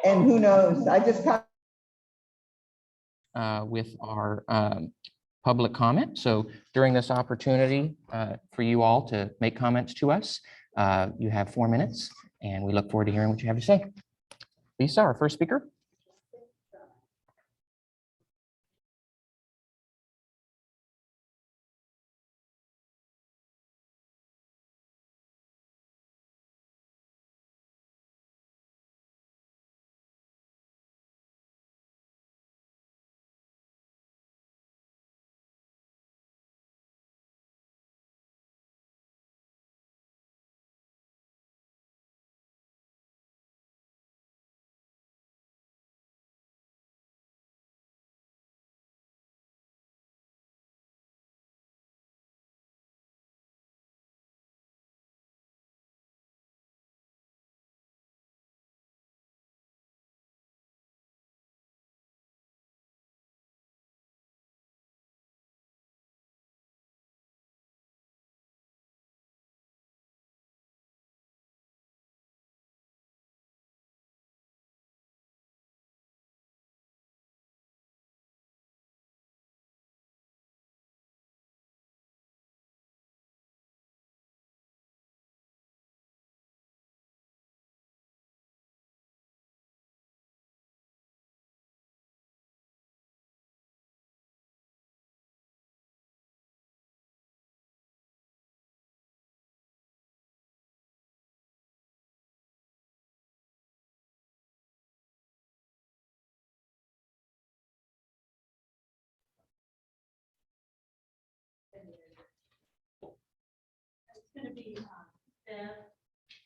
And who knows, I just with our public comment. So during this opportunity for you all to make comments to us, you have 4 minutes, and we look forward to hearing what you have to say. Lisa, our first speaker. It's going to be Bev,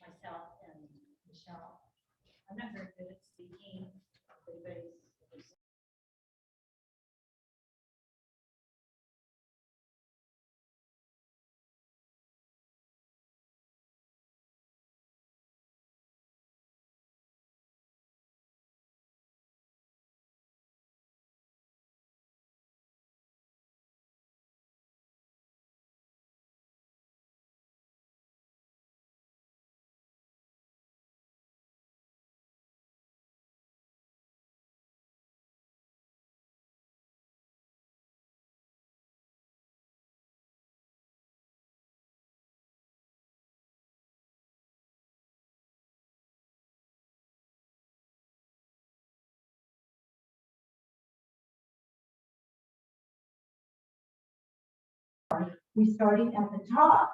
myself, and Michelle. I'm not very good at speaking. Everybody's we started at the top.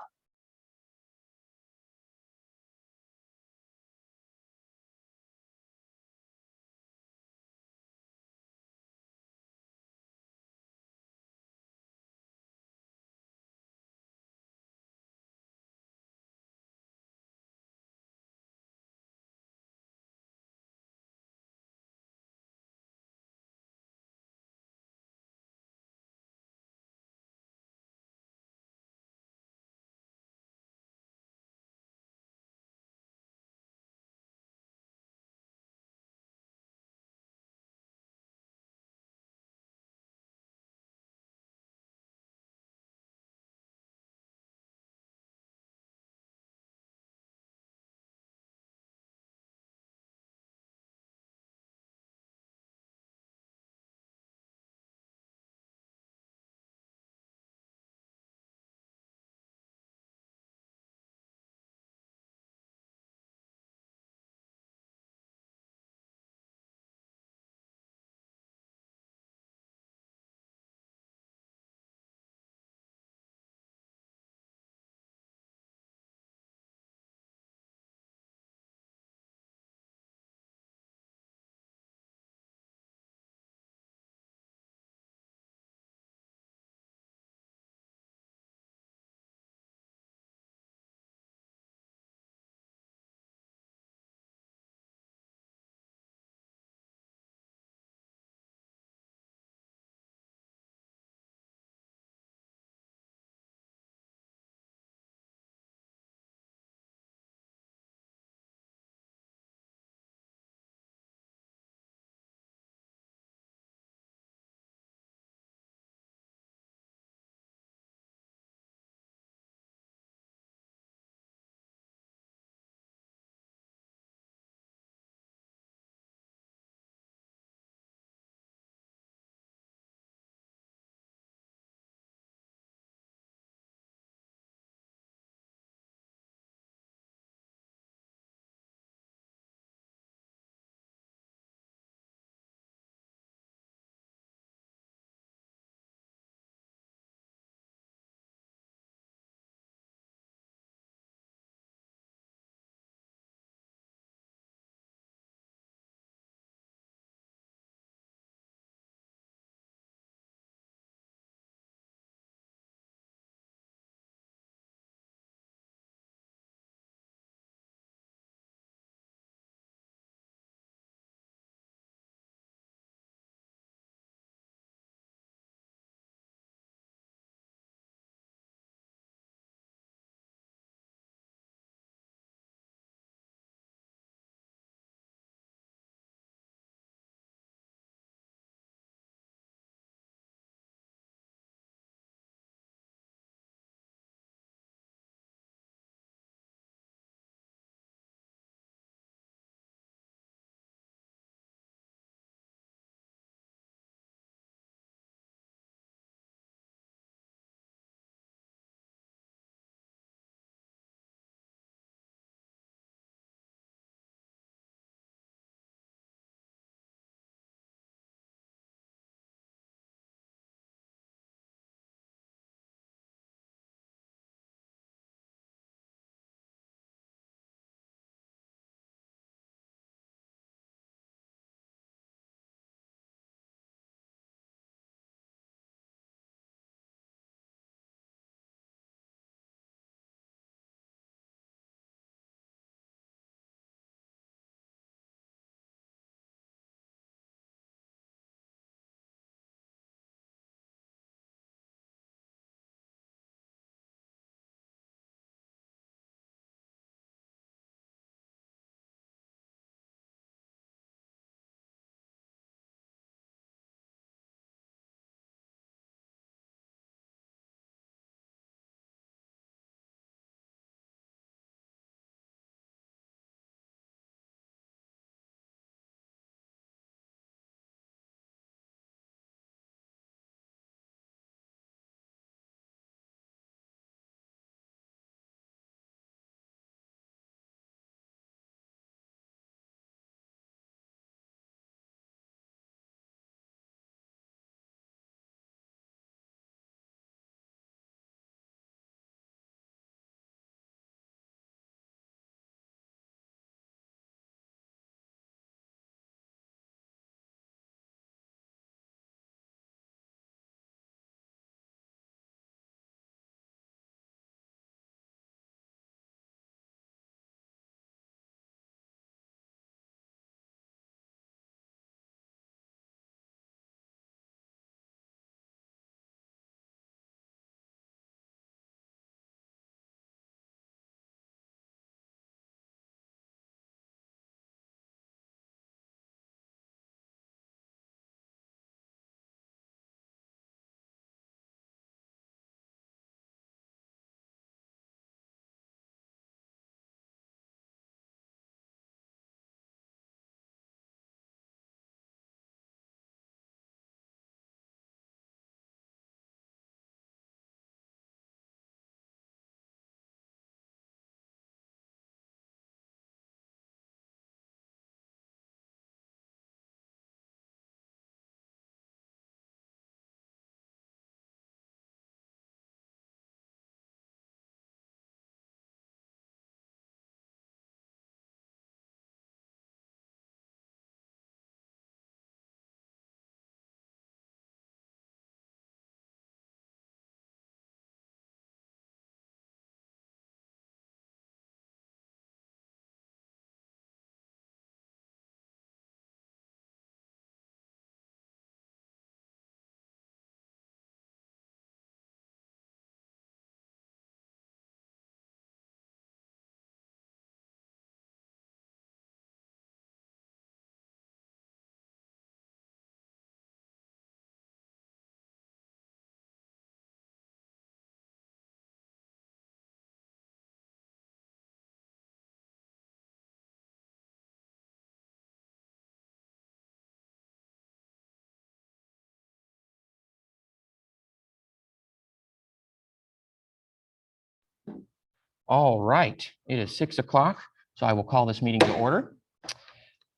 All right, it is 6 o'clock, so I will call this meeting to order.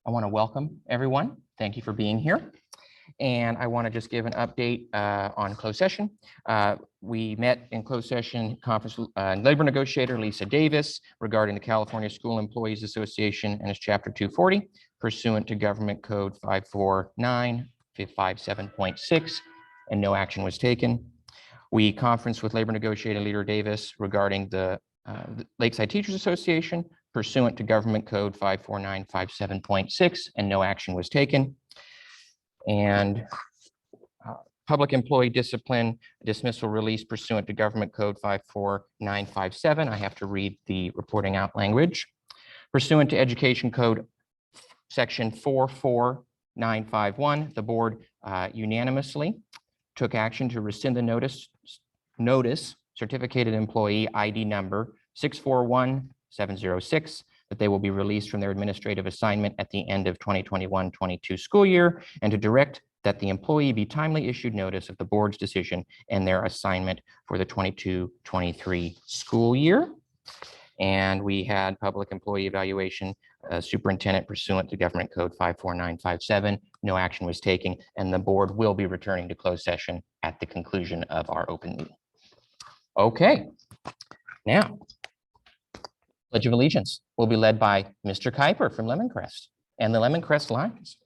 I want to welcome everyone. Thank you for being here. And I want to just give an update on closed session. We met in closed session conference labor negotiator Lisa Davis regarding the California School Employees Association and its Chapter 240 pursuant to Government Code 54957.6, and no action was taken. We conferenced with labor negotiator Leader Davis regarding the Lakeside Teachers Association pursuant to Government Code 54957.6, and no action was taken. And public employee discipline dismissal release pursuant to Government Code 54957. I have to read the reporting out language. Pursuant to Education Code Section 44951, the board unanimously took action to rescind the notice certificated employee ID number 641706, that they will be released from their administrative assignment at the end of 2021-22 school year, and to direct that the employee be timely issued notice of the board's decision and their assignment for the 22-23 school year. And we had public employee evaluation superintendent pursuant to Government Code 54957. No action was taken, and the board will be returning to closed session at the conclusion of our open meeting. Okay, now, Pledge of Allegiance will be led by Mr. Kuiper from Lemoncrest and the Lemoncrest Lions.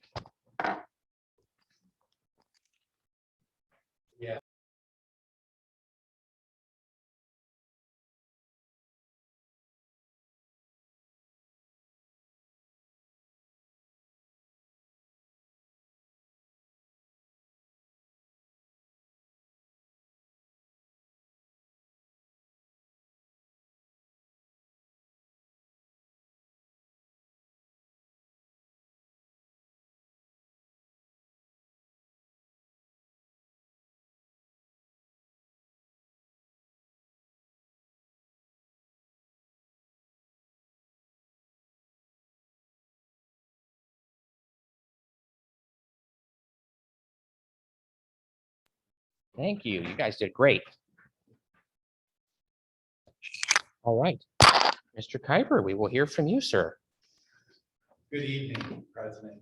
Thank you. You guys did great. All right, Mr. Kuiper, we will hear from you, sir. Good evening, President.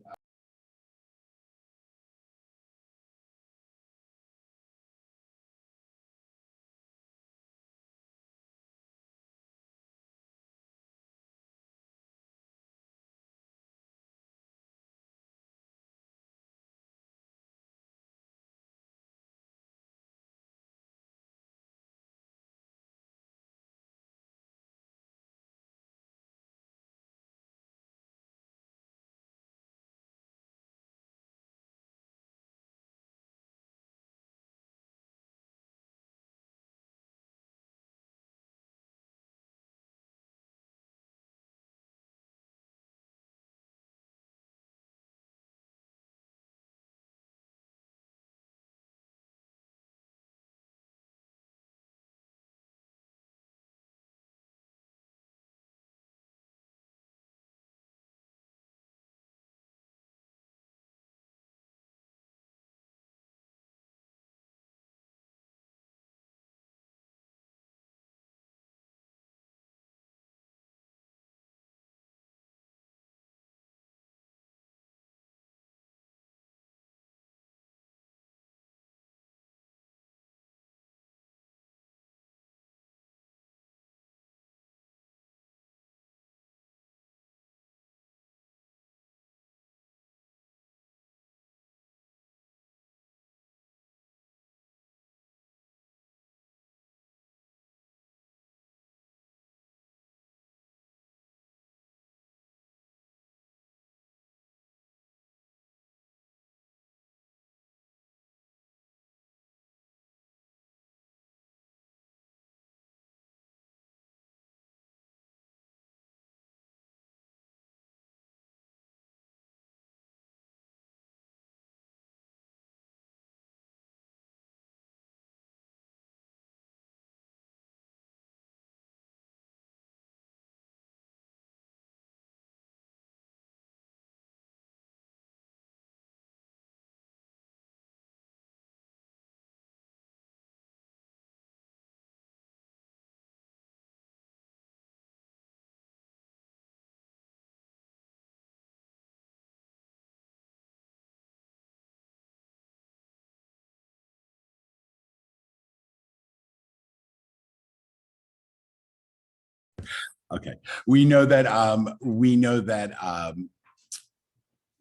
Okay, we know that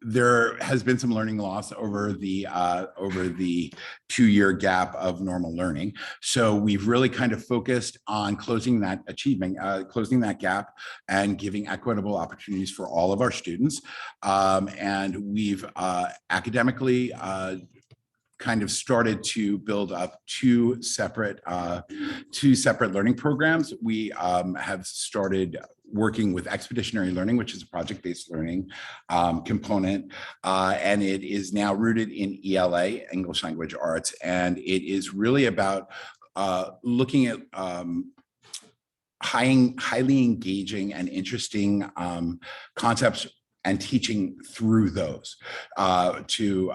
there has been some learning loss over the 2-year gap of normal learning. So we've really kind of focused on closing that closing that gap and giving equitable opportunities for all of our students. And we've academically kind of started to build up two separate learning programs. We have started working with expeditionary learning, which is a project-based learning component, and it is now rooted in ELA, English Language Arts, and it is really about looking at highly engaging and interesting concepts and teaching through those to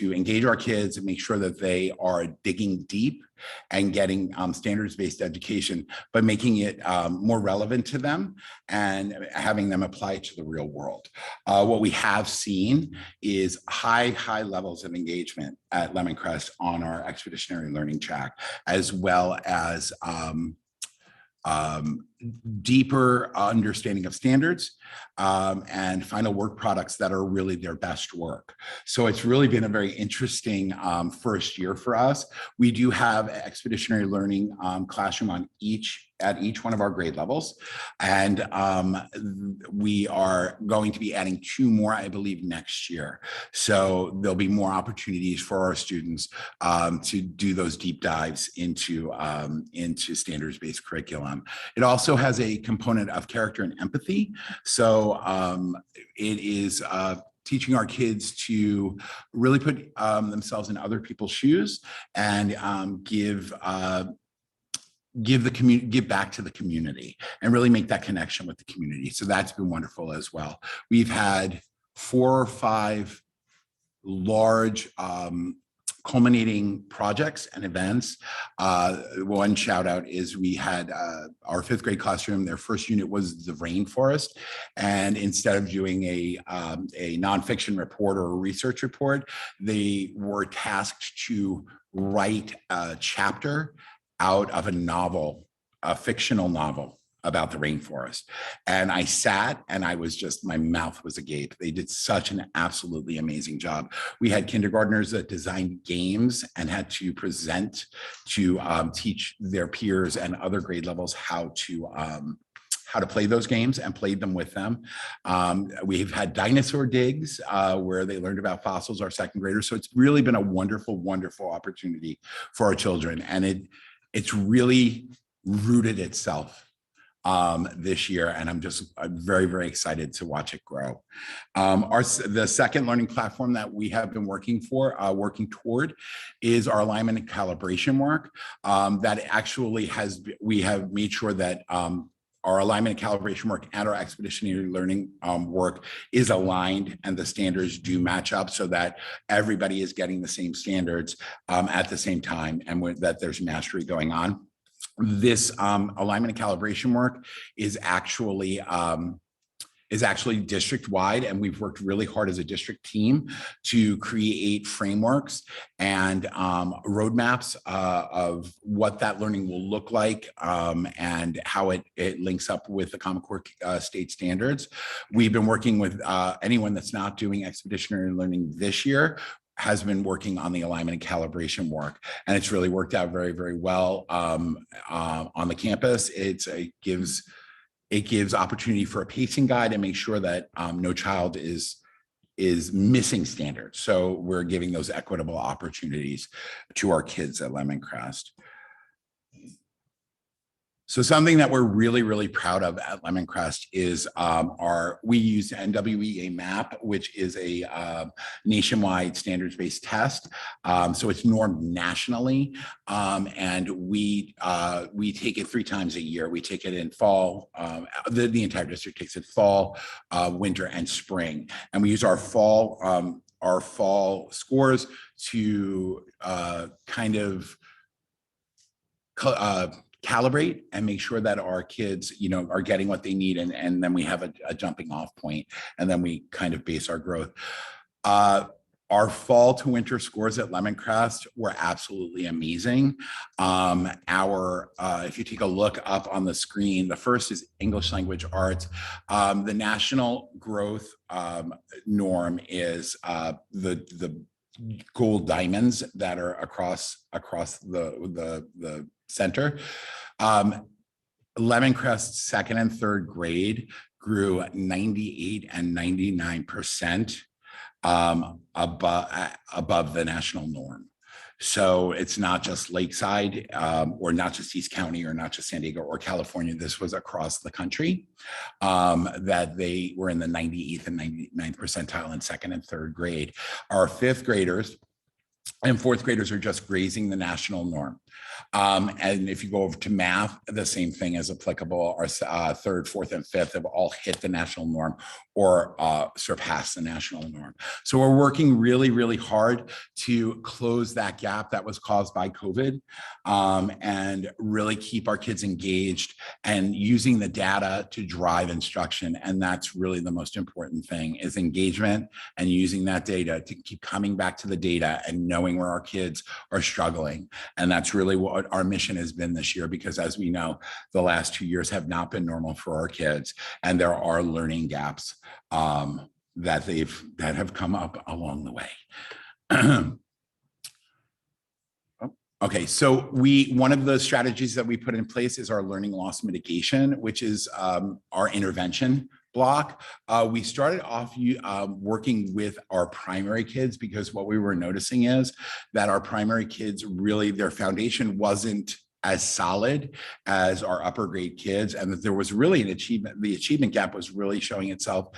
engage our kids and make sure that they are digging deep and getting standards-based education, but making it more relevant to them and having them apply it to the real world. What we have seen is high levels of engagement at Lemoncrest on our expeditionary learning track, as well as deeper understanding of standards and final work products that are really their best work. So it's really been a very interesting first year for us. We do have expeditionary learning classroom at each one of our grade levels. And we are going to be adding 2 more, I believe, next year. So there'll be more opportunities for our students to do those deep dives into standards-based curriculum. It also has a component of character and empathy. So it is teaching our kids to really put themselves in other people's shoes and give back to the community and really make that connection with the community. So that's been wonderful as well. We've had 4 or 5 large culminating projects and events. One shout out is we had our 5th grade classroom, their first unit was the rainforest. And instead of doing a nonfiction report or a research report, they were tasked to write a chapter out of a novel, a fictional novel about the rainforest. And I sat and I was just, my mouth was agape. They did such an absolutely amazing job. We had kindergartners that designed games and had to present to teach their peers and other grade levels how to play those games and played them with them. We've had dinosaur digs where they learned about fossils, our 2nd graders. So it's really been a wonderful, wonderful opportunity for our children. And it's really rooted itself this year, and I'm very, very excited to watch it grow. The second learning platform that we have been working toward is our alignment and calibration work. That actually we have made sure that our alignment and calibration work and our expeditionary learning work is aligned and the standards do match up so that everybody is getting the same standards at the same time and that there's mastery going on. This alignment and calibration work is actually district-wide, and we've worked really hard as a district team to create frameworks and roadmaps of what that learning will look like and how it links up with the Common Core state standards. We've been working with anyone that's not doing expeditionary learning this year has been working on the alignment and calibration work, and it's really worked out very, very well on the campus. It gives opportunity for a pacing guide and make sure that no child is missing standards. So we're giving those equitable opportunities to our kids at Lemoncrest. So something that we're really, really proud of at Lemoncrest is we use NWEA MAP, which is a nationwide standards-based test. So it's normed nationally, and we take it 3 times a year. We take it in fall. The entire district takes it fall, winter, and spring, and we use our fall scores to kind of calibrate and make sure that our kids, are getting what they need. And then we have a jumping off point, and then we kind of base our growth. Our fall to winter scores at Lemoncrest were absolutely amazing. If you take a look up on the screen, the first is English language arts. The national growth norm is the gold diamonds that are across the center. Lemoncrest's second and third grade grew 98 and 99% above the national norm. So it's not just Lakeside or not just East County or not just San Diego or California. This was across the country that they were in the 98th and 99th percentile in second and third grade. Our fifth graders and fourth graders are just grazing the national norm. And if you go over to math, the same thing is applicable. Our third, fourth, and fifth have all hit the national norm or surpassed the national norm. So we're working really, really hard to close that gap that was caused by COVID and really keep our kids engaged and using the data to drive instruction. And that's really the most important thing is engagement and using that data to keep coming back to the data and knowing where our kids are struggling. And that's really what our mission has been this year, because as we know, the last 2 years have not been normal for our kids. And there are learning gaps that have come up along the way. Okay, so one of the strategies that we put in place is our learning loss mitigation, which is our intervention block. We started off working with our primary kids because what we were noticing is that our primary kids really, their foundation wasn't as solid as our upper grade kids, and that there was really an achievement. The achievement gap was really showing itself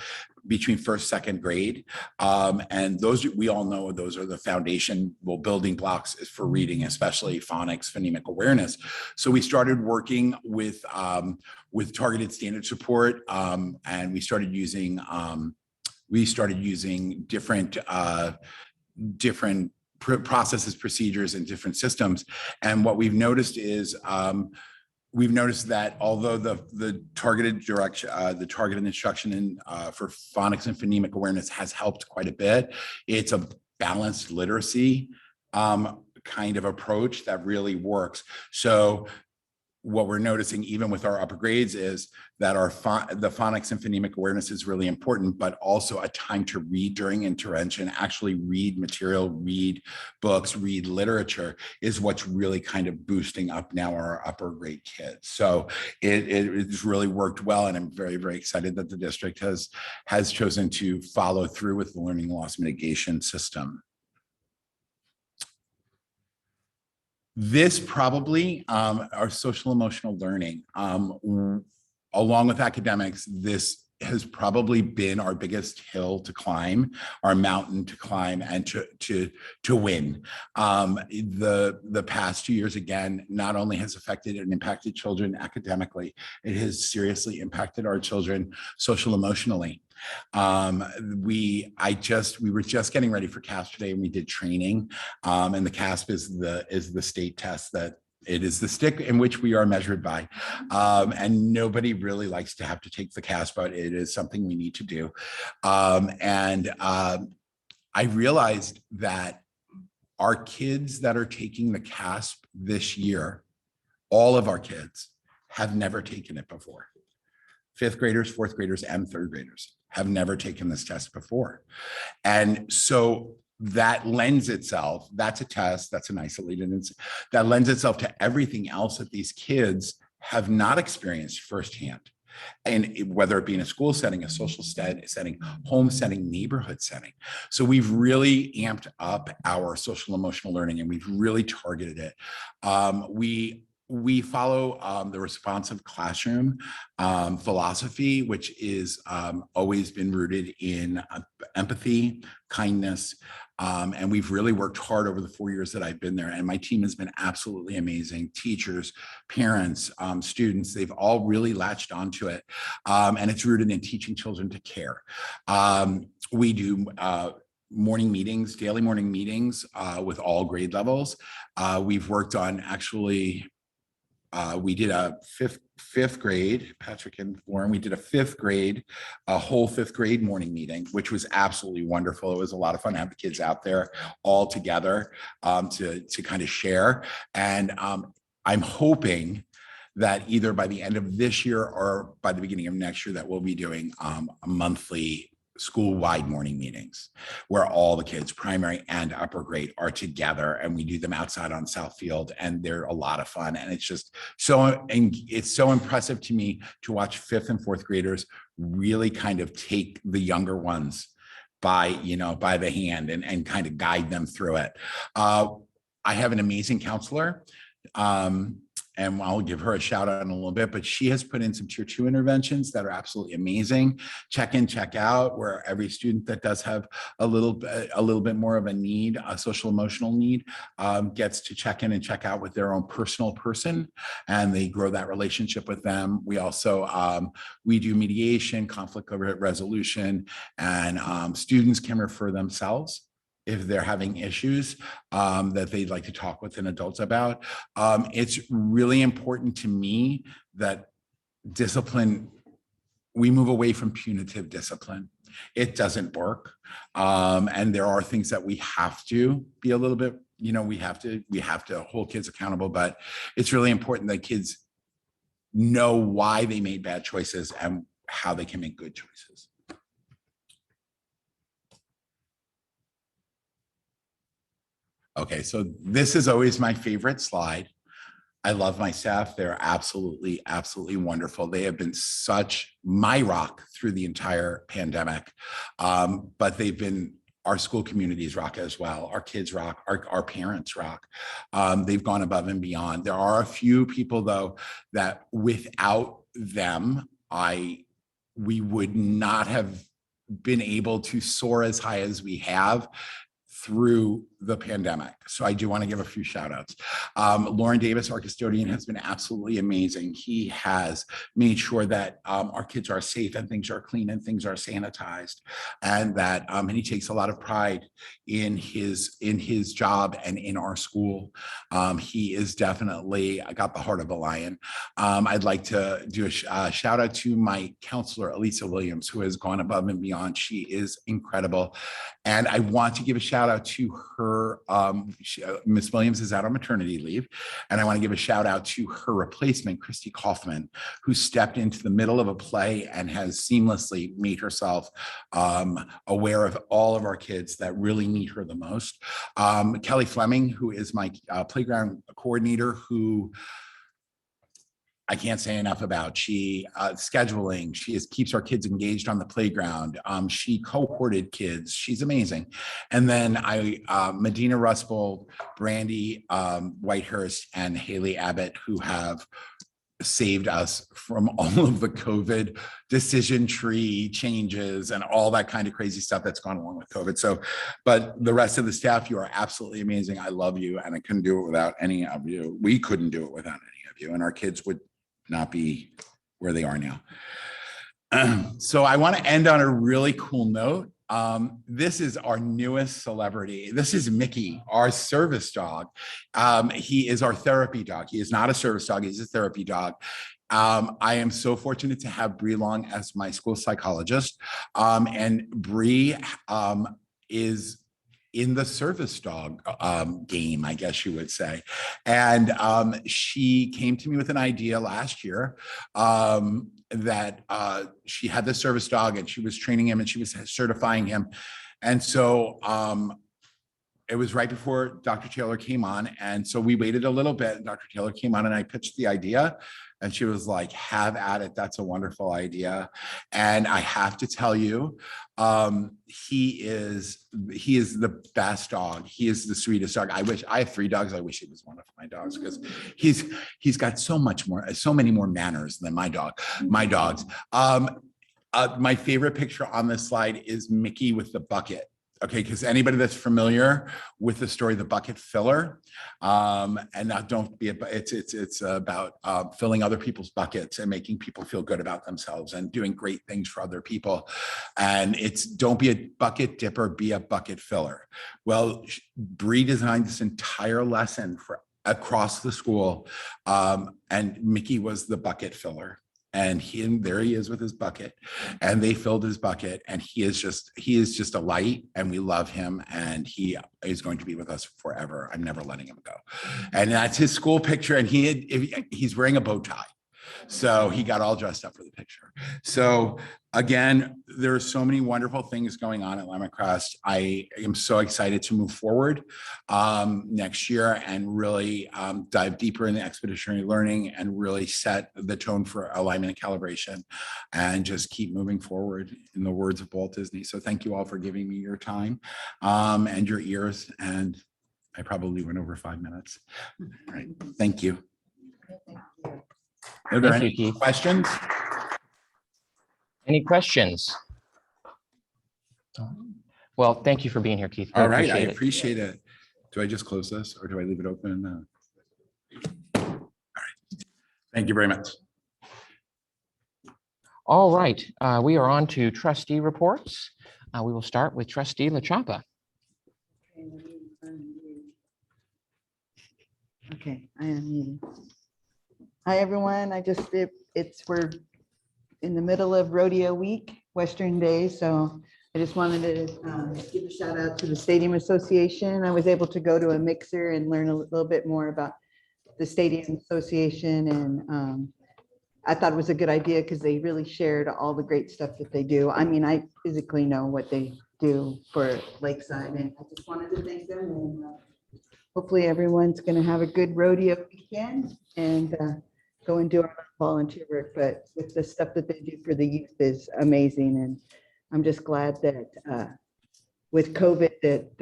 between first, second grade. And those, we all know those are the foundational building blocks for reading, especially phonics, phonemic awareness. So we started working with targeted standard support, and we started using different processes, procedures, and different systems. And what we've noticed is that although the targeted direction, the targeted instruction for phonics and phonemic awareness has helped quite a bit, it's a balanced literacy kind of approach that really works. So what we're noticing even with our upper grades is that the phonics and phonemic awareness is really important, but also a time to read during intervention, actually read material, read books, read literature is what's really kind of boosting up now our upper grade kids. So it's really worked well. And I'm very, very excited that the district has chosen to follow through with the learning loss mitigation system. This probably, our social emotional learning, along with academics, this has probably been our biggest hill to climb, our mountain to climb, and to win. The past 2 years, again, not only has affected and impacted children academically, it has seriously impacted our children social emotionally. We were just getting ready for CASP today, and we did training, and the CASP is the state test that it is the stick in which we are measured by, and nobody really likes to have to take the CASP, but it is something we need to do. I realized that our kids that are taking the CASP this year, all of our kids have never taken it before. Fifth graders, fourth graders, and third graders have never taken this test before. And so that lends itself, that's a test, that's an isolated instance, that lends itself to everything else that these kids have not experienced firsthand. And whether it be in a school setting, a social setting, home setting, neighborhood setting. So we've really amped up our social emotional learning, and we've really targeted it. We follow the responsive classroom philosophy, which is always been rooted in empathy, kindness, and we've really worked hard over the 4 years that I've been there. And my team has been absolutely amazing. Teachers, parents, students, they've all really latched onto it. And it's rooted in teaching children to care. We do morning meetings, daily morning meetings with all grade levels. We've worked on actually we did a fifth grade, Patrick and Lauren, we did a whole fifth grade morning meeting, which was absolutely wonderful. It was a lot of fun to have the kids out there all together to kind of share. And I'm hoping that either by the end of this year or by the beginning of next year that we'll be doing a monthly school-wide morning meetings where all the kids, primary and upper grade, are together, and we do them outside on Southfield, and they're a lot of fun. And it's just it's so impressive to me to watch fifth and fourth graders really kind of take the younger ones by the hand and kind of guide them through it. I have an amazing counselor. And I'll give her a shout out in a little bit, but she has put in some tier 2 interventions that are absolutely amazing. Check in, check out, where every student that does have a little bit more of a need, a social emotional need, gets to check in and check out with their own personal person, and they grow that relationship with them. We also, we do mediation, conflict resolution, and students can refer themselves if they're having issues that they'd like to talk with an adult about. It's really important to me that discipline, we move away from punitive discipline. It doesn't work. And there are things that we have to be a little bit, we have to hold kids accountable, but it's really important that kids know why they made bad choices and how they can make good choices. Okay, so this is always my favorite slide. I love my staff. They're absolutely, absolutely wonderful. They have been such my rock through the entire pandemic, but they've been our school communities rock as well. Our kids rock, our parents rock. They've gone above and beyond. There are a few people though, that without them, we would not have been able to soar as high as we have through the pandemic. So I do want to give a few shout outs. Lauren Davis, our custodian, has been absolutely amazing. He has made sure that our kids are safe and things are clean and things are sanitized, and that and he takes a lot of pride in his job and in our school. He is definitely got the heart of a lion. I'd like to do a shout out to my counselor, Elisa Williams, who has gone above and beyond. She is incredible. And I want to give a shout out to her. Ms. Williams is out on maternity leave. And I want to give a shout out to her replacement, Christy Kaufman, who stepped into the middle of a play and has seamlessly made herself aware of all of our kids that really need her the most. Kelly Fleming, who is my playground coordinator, who I can't say enough about. She scheduling, keeps our kids engaged on the playground. She cohorted kids. She's amazing. And then Medina Rusbold, Brandy Whitehurst, and Haley Abbott, who have saved us from all of the COVID decision tree changes and all that kind of crazy stuff that's gone along with COVID. So, but the rest of the staff, you are absolutely amazing. I love you, and I couldn't do it without any of you. We couldn't do it without any of you, and our kids would not be where they are now. So I want to end on a really cool note. This is our newest celebrity. This is Mickey, our service dog. He is our therapy dog. He is not a service dog. He's a therapy dog. I am so fortunate to have Bree Long as my school psychologist. And Bree is in the service dog game, I guess you would say. And she came to me with an idea last year that she had this service dog and she was training him and she was certifying him. And so it was right before Dr. Taylor came on. And so we waited a little bit, and Dr. Taylor came on and I pitched the idea. And she was like, have at it. That's a wonderful idea. And I have to tell you, he is the best dog. He is the sweetest dog. I have 3 dogs. I wish he was one of my dogs, because he's got so many more manners than my dogs. My favorite picture on this slide is Mickey with the bucket. Okay, because anybody that's familiar with the story, The Bucket Filler, and now don't be, it's about filling other people's buckets and making people feel good about themselves and doing great things for other people. And it's don't be a bucket dipper, be a bucket filler. Well, Bree designed this entire lesson for across the school. And Mickey was the bucket filler. And there he is with his bucket, and they filled his bucket, and he is just a light, and we love him, and he is going to be with us forever. I'm never letting him go. And that's his school picture, and he's wearing a bow tie. So he got all dressed up for the picture. So again, there are so many wonderful things going on at Lima Crest. I am so excited to move forward next year and really dive deeper into expeditionary learning and really set the tone for alignment and calibration and just keep moving forward, in the words of Walt Disney. So thank you all for giving me your time and your ears. And I probably went over 5 minutes. All right. Thank you. Are there Thank you, any Keith. questions? Any questions? Well, thank you for being here, Keith. We All right, I appreciate it. appreciate it. Do I just close this or do I leave it open? All right. Thank you very much. All right, we are on to trustee reports. We will start with trustee LaChapa. Okay, I am muted. Hi, everyone. We're in the middle of rodeo week, Western Days, so I just wanted to give a shout out to the Stadium Association. I was able to go to a mixer and learn a little bit more about the Stadium Association, and I thought it was a good idea because they really shared all the great stuff that they do. I mean, I physically know what they do for Lakeside, and I just wanted to thank them. And hopefully everyone's going to have a good rodeo weekend and go and do our volunteer work. But with the stuff that they do for the youth is amazing. And I'm just glad that with COVID that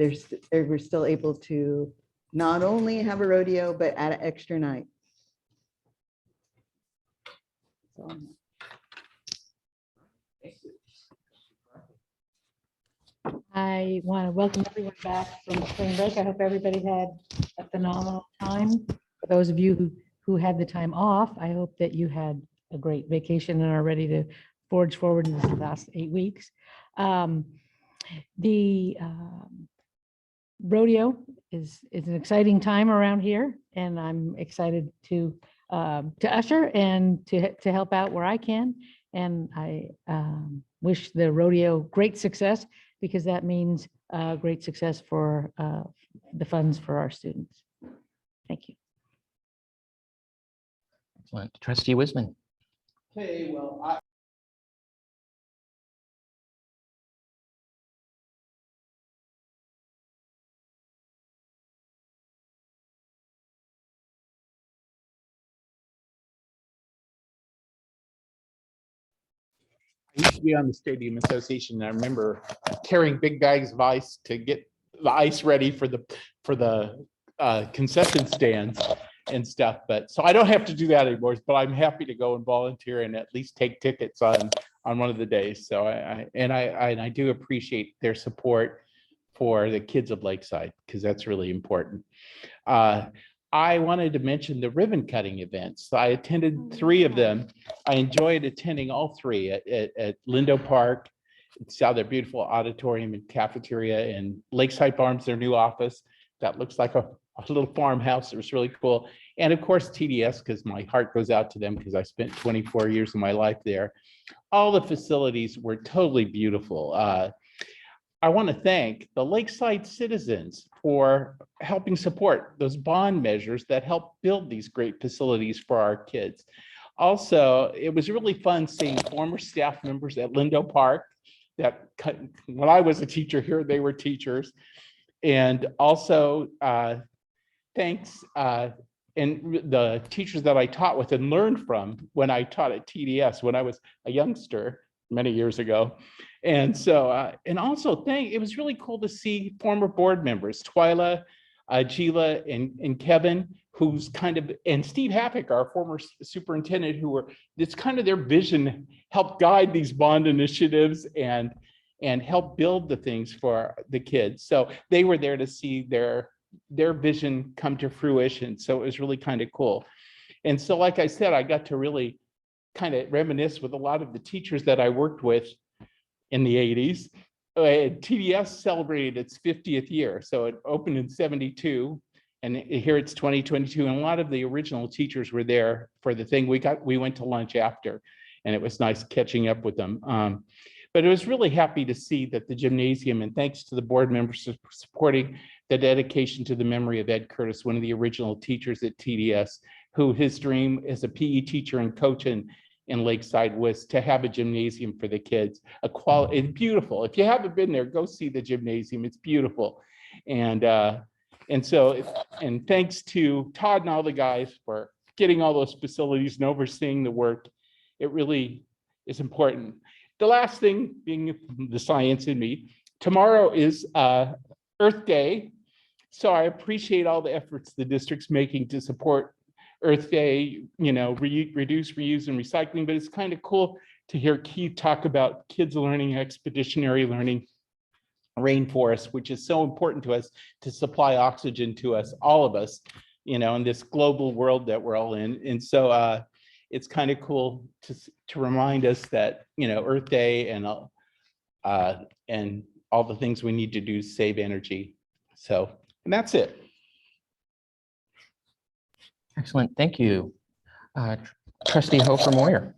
we're still able to not only have a rodeo, but add an extra night. So, I want to welcome everyone back from spring break. I hope everybody had a phenomenal time. For those of you who had the time off, I hope that you had a great vacation and are ready to forge forward in the last 8 weeks. The rodeo is an exciting time around here, and I'm excited to usher and to help out where I can. And I wish the rodeo great success, because that means great success for the funds for our students. Thank you. Excellent. Trustee Wiseman. Okay, well, I used to be on the Stadium Association, and I remember carrying big bags of ice to get the ice ready for the concession stands and stuff. But so I don't have to do that anymore, but I'm happy to go and volunteer and at least take tickets on one of the days. So I do appreciate their support for the kids of Lakeside, because that's really important. I wanted to mention the ribbon cutting events. I attended 3 of them. I enjoyed attending all 3 at Lindo Park. Saw their beautiful auditorium and cafeteria, and Lakeside Farms, their new office. That looks like a little farmhouse. It was really cool. And of course, TDS, because my heart goes out to them, because I spent 24 years of my life there. All the facilities were totally beautiful. I want to thank the Lakeside citizens for helping support those bond measures that help build these great facilities for our kids. Also, it was really fun seeing former staff members at Lindo Park that when I was a teacher here, they were teachers. And also thanks and the teachers that I taught with and learned from when I taught at TDS when I was a youngster many years ago. And so, and also it was really cool to see former board members, Twyla, Gila, and Kevin, who's and Steve Happick, our former superintendent, it's kind of their vision, helped guide these bond initiatives and help build the things for the kids. So they were there to see their vision come to fruition. So it was really kind of cool. And so, like I said, I got to really kind of reminisce with a lot of the teachers that I worked with in the 80s. TDS celebrated its 50th year. So it opened in 72, And here it's 2022, and a lot of the original teachers were there for the thing. We went to lunch after, and it was nice catching up with them. But I was really happy to see that the gymnasium, and thanks to the board members for supporting the dedication to the memory of Ed Curtis, one of the original teachers at TDS, who his dream as a PE teacher and coach in Lakeside was to have a gymnasium for the kids. It's beautiful. If you haven't been there, go see the gymnasium. It's beautiful. And thanks to Todd and all the guys for getting all those facilities and overseeing the work. It really is important. The last thing being the science in me, tomorrow is Earth Day. So I appreciate all the efforts the district's making to support Earth Day, reduce, reuse, and recycling, but it's kind of cool to hear Keith talk about kids learning, expeditionary learning, rainforest, which is so important to us to supply oxygen to us, all of us, in this global world that we're all in. And so it's kind of cool to remind us that, Earth Day and all the things we need to do to save energy. So, and that's it. Excellent. Thank you. Trustee Hofer Moyer.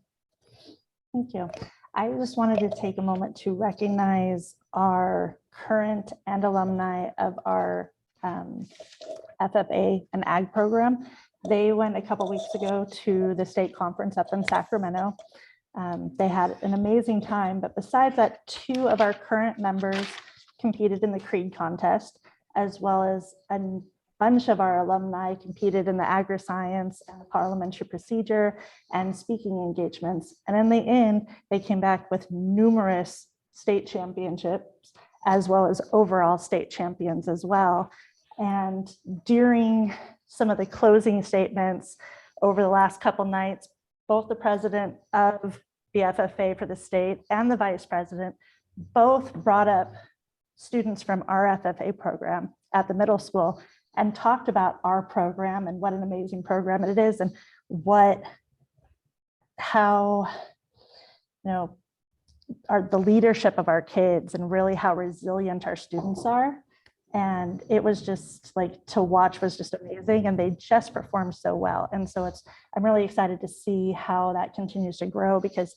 Thank you. I just wanted to take a moment to recognize our current and alumni of our FFA and AG program. They went a couple weeks ago to the state conference up in Sacramento. They had an amazing time, but besides that, 2 of our current members competed in the Creed contest, as well as a bunch of our alumni competed in the agri-science and the parliamentary procedure and speaking engagements. And in the end, they came back with numerous state championships, as well as overall state champions as well. And during some of the closing statements over the last couple nights, both the president of the FFA for the state and the vice president both brought up students from our FFA program at the middle school and talked about our program and what an amazing program it is, and how the leadership of our kids and really how resilient our students are. And it was just to watch was just amazing, and they just performed so well. And so I'm really excited to see how that continues to grow, because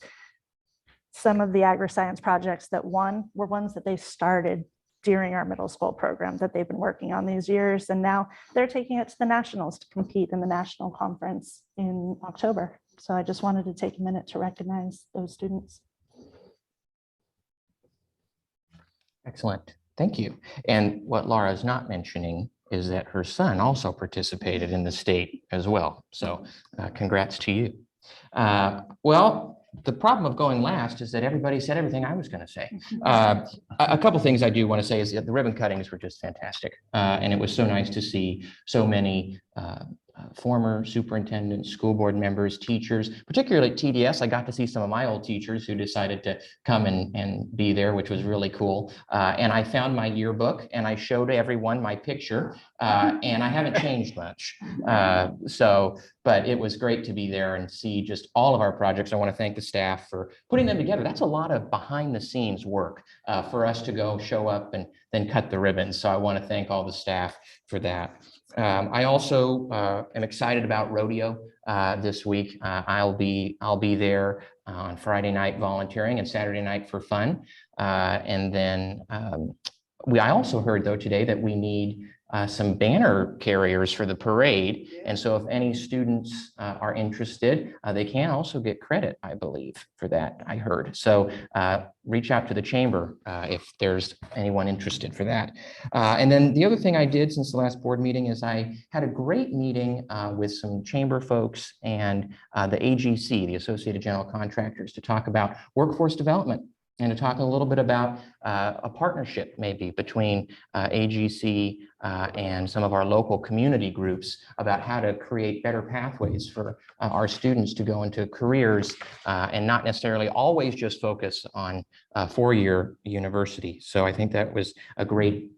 some of the agri-science projects that won were ones that they started during our middle school program that they've been working on these years. And now they're taking it to the nationals to compete in the national conference in October. So I just wanted to take a minute to recognize those students. Excellent. Thank you. And what Laura is not mentioning is that her son also participated in the state as well. So congrats to you. Well, the problem of going last is that everybody said everything I was going to say. A couple things I do want to say is that the ribbon cuttings were just fantastic. And it was so nice to see so many former superintendents, school board members, teachers, particularly at TDS. I got to see some of my old teachers who decided to come and be there, which was really cool. And I found my yearbook and I showed everyone my picture, and I haven't changed much. But it was great to be there and see just all of our projects. I want to thank the staff for putting them together. That's a lot of behind the scenes work for us to go show up and then cut the ribbons. So I want to thank all the staff for that. I also am excited about rodeo this week. I'll be there on Friday night volunteering and Saturday night for fun. And then I also heard though today that we need some banner carriers for the parade. And so if any students are interested, they can also get credit, I believe, for that, I heard. So reach out to the chamber if there's anyone interested for that. And then the other thing I did since the last board meeting is I had a great meeting with some chamber folks and the AGC, the Associated General Contractors, to talk about workforce development and to talk a little bit about a partnership maybe between AGC and some of our local community groups about how to create better pathways for our students to go into careers and not necessarily always just focus on four-year university. So I think that was a great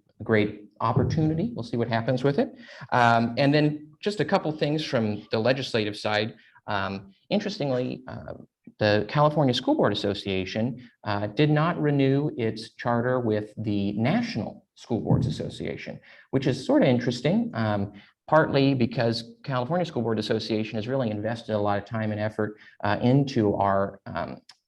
opportunity. We'll see what happens with it. And then just a couple things from the legislative side. Interestingly, the California School Board Association did not renew its charter with the National School Boards Association, which is sort of interesting. partly because California School Board Association has really invested a lot of time and effort into our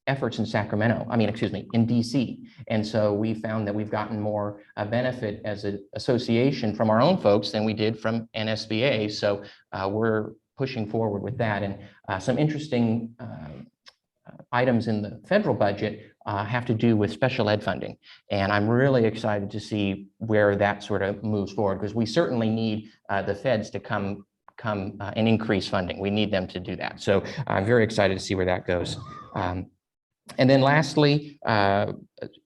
efforts in Sacramento, in DC. And so we found that we've gotten more benefit as an association from our own folks than we did from NSBA. So we're pushing forward with that. And some interesting items in the federal budget have to do with special ed funding. And I'm really excited to see where that sort of moves forward, because we certainly need the feds to come and increase funding. We need them to do that. So I'm very excited to see where that goes. And then lastly,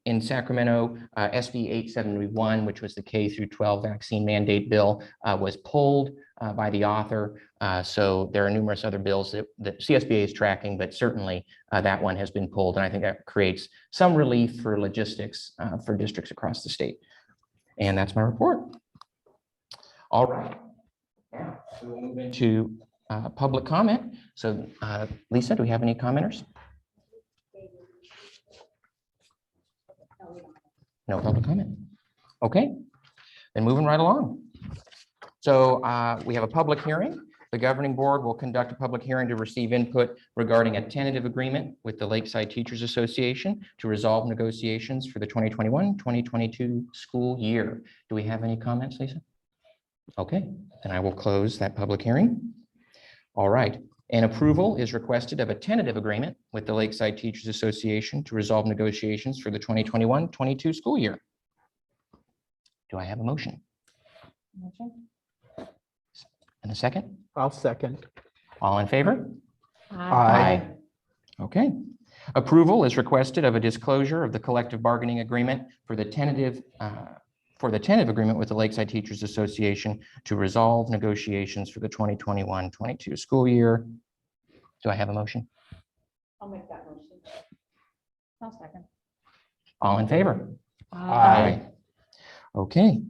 in Sacramento, SB 871, which was the K through 12 vaccine mandate bill, was pulled by the author. So there are numerous other bills that CSBA is tracking, but certainly that one has been pulled. And I think that creates some relief for logistics for districts across the state. And that's my report. All right. Now we'll move into public comment. So Lisa, do we have any commenters? No public comment. Okay, then moving right along. So we have a public hearing. The governing board will conduct a public hearing to receive input regarding a tentative agreement with the Lakeside Teachers Association to resolve negotiations for the 2021-2022 school year. Do we have any comments, Lisa? Okay, then I will close that public hearing. All right. An approval is requested of a tentative agreement with the Lakeside Teachers Association to resolve negotiations for the 2021-22 school year. Do I have a motion? And a second? I'll second. All in favor? Aye. Okay. Approval is requested of a disclosure of the collective bargaining agreement for the tentative agreement with the Lakeside Teachers Association to resolve negotiations for the 2021-22 school year. Do I have a motion? I'll make that motion. I'll second. All in favor? Aye. Okay.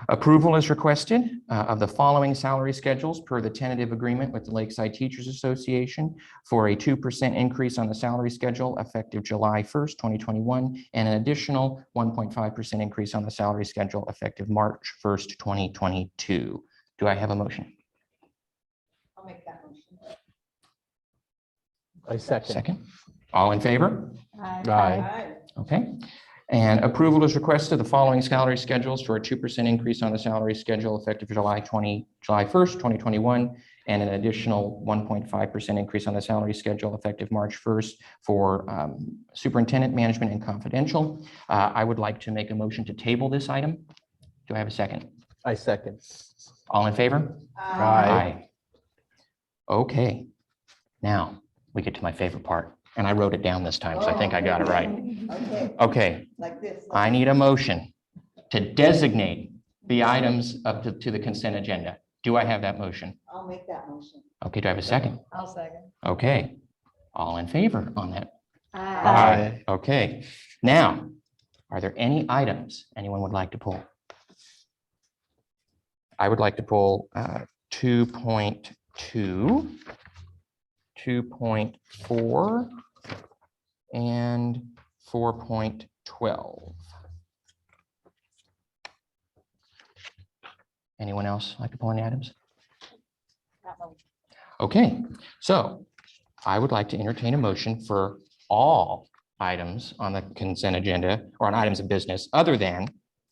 Approval is requested of the following salary schedules per the tentative agreement with the Lakeside Teachers Association for a 2% increase on the salary schedule effective July 1st, 2021, and an additional 1.5% increase on the salary schedule effective March 1st, 2022. Do I have a motion? I'll make that motion. I second. Second. All in favor? Aye. Okay. And approval is requested of the following salary schedules for a 2% increase on the salary schedule effective July 1st, 2021, and an additional 1.5% increase on the salary schedule effective March 1st for superintendent, management, and confidential. I would like to make a motion to table this item. Do I have a second? I second. All in favor? Aye. Okay. Now we get to my favorite part. And I wrote it down this time, so I think I got it right. Okay, Okay. like this. I need a motion to designate the items up to the consent agenda. Do I have that motion? I'll make that motion. Okay, do I have a second? I'll second. Okay, all in favor on that? Aye. Okay, now, are there any items anyone would like to pull? I would like to pull 2.2, 2.4, and 4.12. Anyone else like to pull any items? Okay, so I would like to entertain a motion for all items on the consent agenda or on items of business other than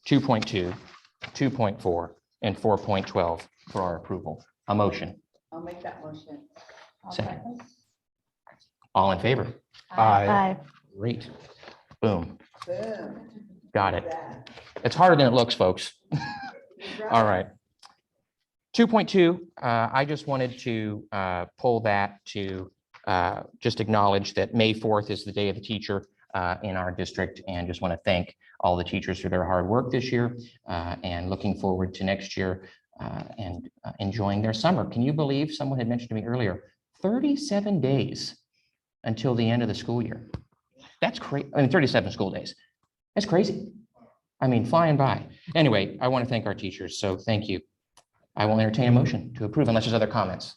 2.2, 2.4, and 4.12 for our approval. A motion. I'll make that motion. Second. All in favor? Aye. Great. Boom. Boom. Got it. That. It's harder than it looks, folks. All right. 2.2, I just wanted to pull that to just acknowledge that May 4th is the day of the teacher in our district, and just want to thank all the teachers for their hard work this year and looking forward to next year and enjoying their summer. Can you believe someone had mentioned to me earlier, 37 days until the end of the school year? That's crazy. I mean, 37 school days. That's crazy. I mean, flying by. Anyway, I want to thank our teachers, so thank you. I will entertain a motion to approve unless there's other comments.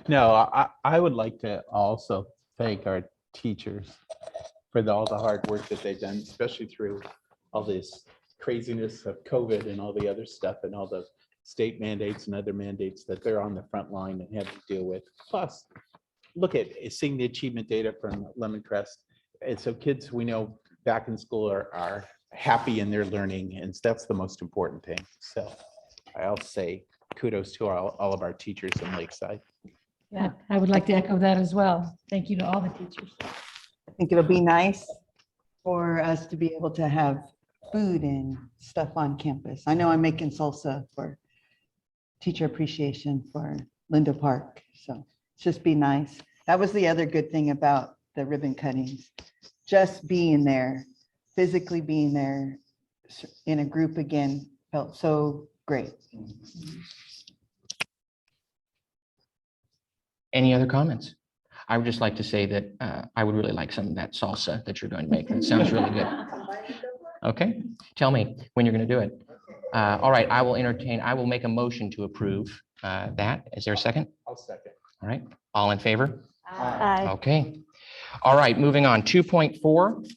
No, I would like to also thank our teachers for all the hard work that they've done, especially through all this craziness of COVID and all the other stuff and all the state mandates and other mandates that they're on the front line and have to deal with. Plus, look at seeing the achievement data from Lemon Crest. And so kids we know back in school are happy in their learning, and that's the most important thing. So I'll say kudos to all of our teachers in Lakeside. Yeah, I would like to echo that as well. Thank you to all the teachers. I think it'll be nice for us to be able to have food and stuff on campus. I know I'm making salsa for teacher appreciation for Lindo Park, so it's just be nice. That was the other good thing about the ribbon cuttings, just being there, physically being there in a group again felt so great. Any other comments? I would just like to say that I would really like some of that salsa that you're going to make. That sounds really good. Okay, tell me when you're going to do it. All right, I will make a motion to approve that. Is there a second? I'll second. All right, all in favor? Aye. Okay. All right, moving on, 2.4.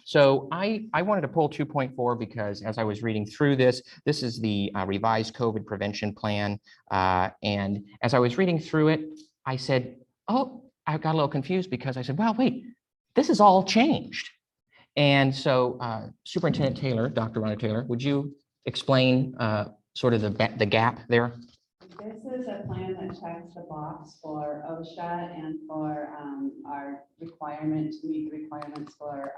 So I wanted to pull 2.4 because as I was reading through this is the revised COVID prevention plan. And as I was reading through it, I said, oh, I got a little confused because I said, well, wait, this is all changed. And so Superintendent Taylor, Dr. Rhonda Taylor, would you explain sort of the gap there? This is a plan that checks the box for OSHA and for our requirement to meet the requirements for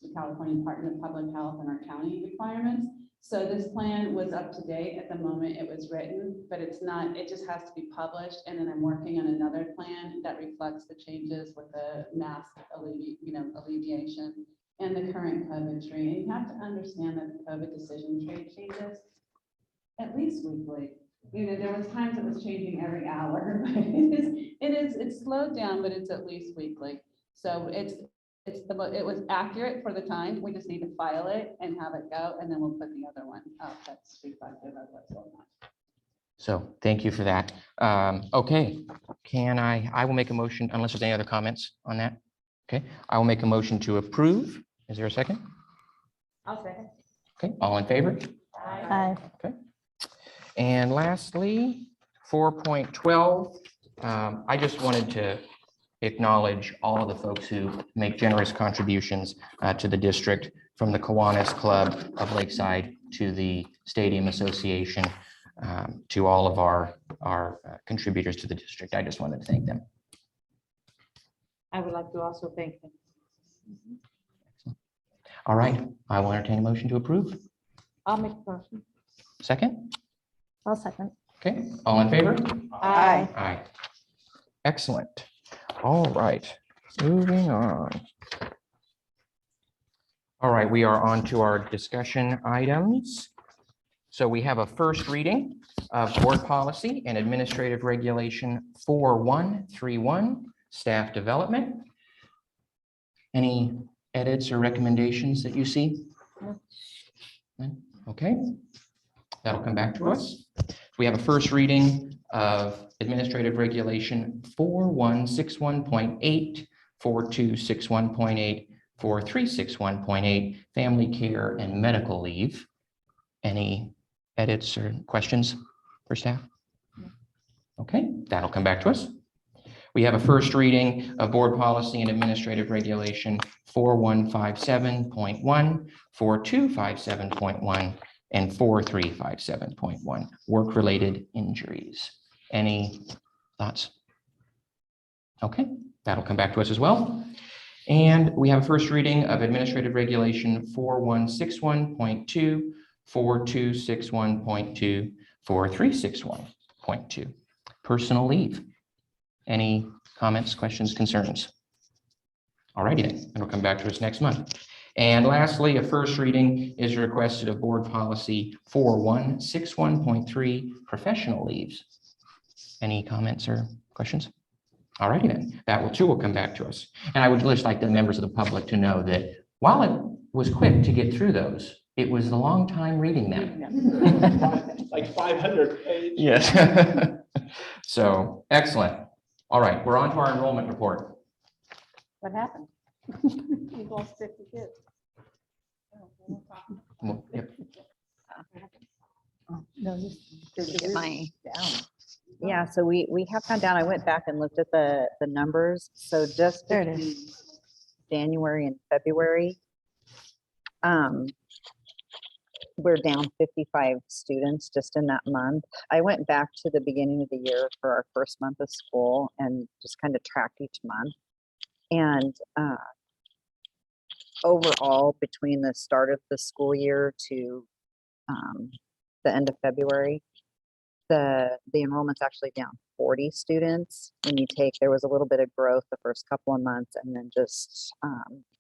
the California Department of Public Health and our county requirements. So this plan was up to date at the moment it was written, but it's not, it just has to be published. And then I'm working on another plan that reflects the changes with the mask alleviation and the current COVID tree. And you have to understand that the COVID decision tree changes at least weekly. There was times it was changing every hour, but it's slowed down, but it's at least weekly. So it was accurate for the time. We just need to file it and have it go, and then we'll put the other one up that's reflective of what's going on. So thank you for that. Okay, I will make a motion unless there's any other comments on that. Okay, I will make a motion to approve. Is there a second? I'll second. Okay, all in favor? Aye. Okay. And lastly, 4.12, I just wanted to acknowledge all of the folks who make generous contributions to the district, from the Kiwanis Club of Lakeside to the Stadium Association, to all of our contributors to the district. I just wanted to thank them. I would like to also thank them. All right, I will entertain a motion to approve. I'll make a motion. Second? I'll second. Okay, all in favor? Aye. Aye. Excellent. All right, moving on. All right, we are on to our discussion items. So we have a first reading of Board Policy and Administrative Regulation 4131, Staff Development. Any edits or recommendations that you see? None? Okay, that'll come back to us. We have a first reading of Administrative Regulation 4161.8, 4261.8, 4361.8, Family Care and Medical Leave. Any edits or questions for staff? Okay, that'll come back to us. We have a first reading of Board Policy and Administrative Regulation 4157.1, 4257.1, and 4357.1, work-related injuries. Any thoughts? Okay, that'll come back to us as well. And we have a first reading of Administrative Regulation 4161.2, 4261.2, 4361.2, personal leave. Any comments, questions, concerns? All righty then, it'll come back to us next month. And lastly, a first reading is requested of Board Policy 4161.3, professional leaves. Any comments or questions? All righty then, that will come back to us. And I would just like the members of the public to know that while it was quick to get through those, it was a long time reading them. Like 500 pages. Yes. So, excellent. All right, we're on to our enrollment report. What happened? We've lost 50 kids. Well, yep. No, just get my, Down. yeah, so we have gone down. I went back and looked at the numbers. So just There it between January and February, we're down 55 students just in that month. I went back to the beginning of the year for our first month of school and just kind of tracked each month. And overall, between the start of the school year to the end of February, the enrollment's actually down 40 students. When you take, there was a little bit of growth the first couple of months, and then just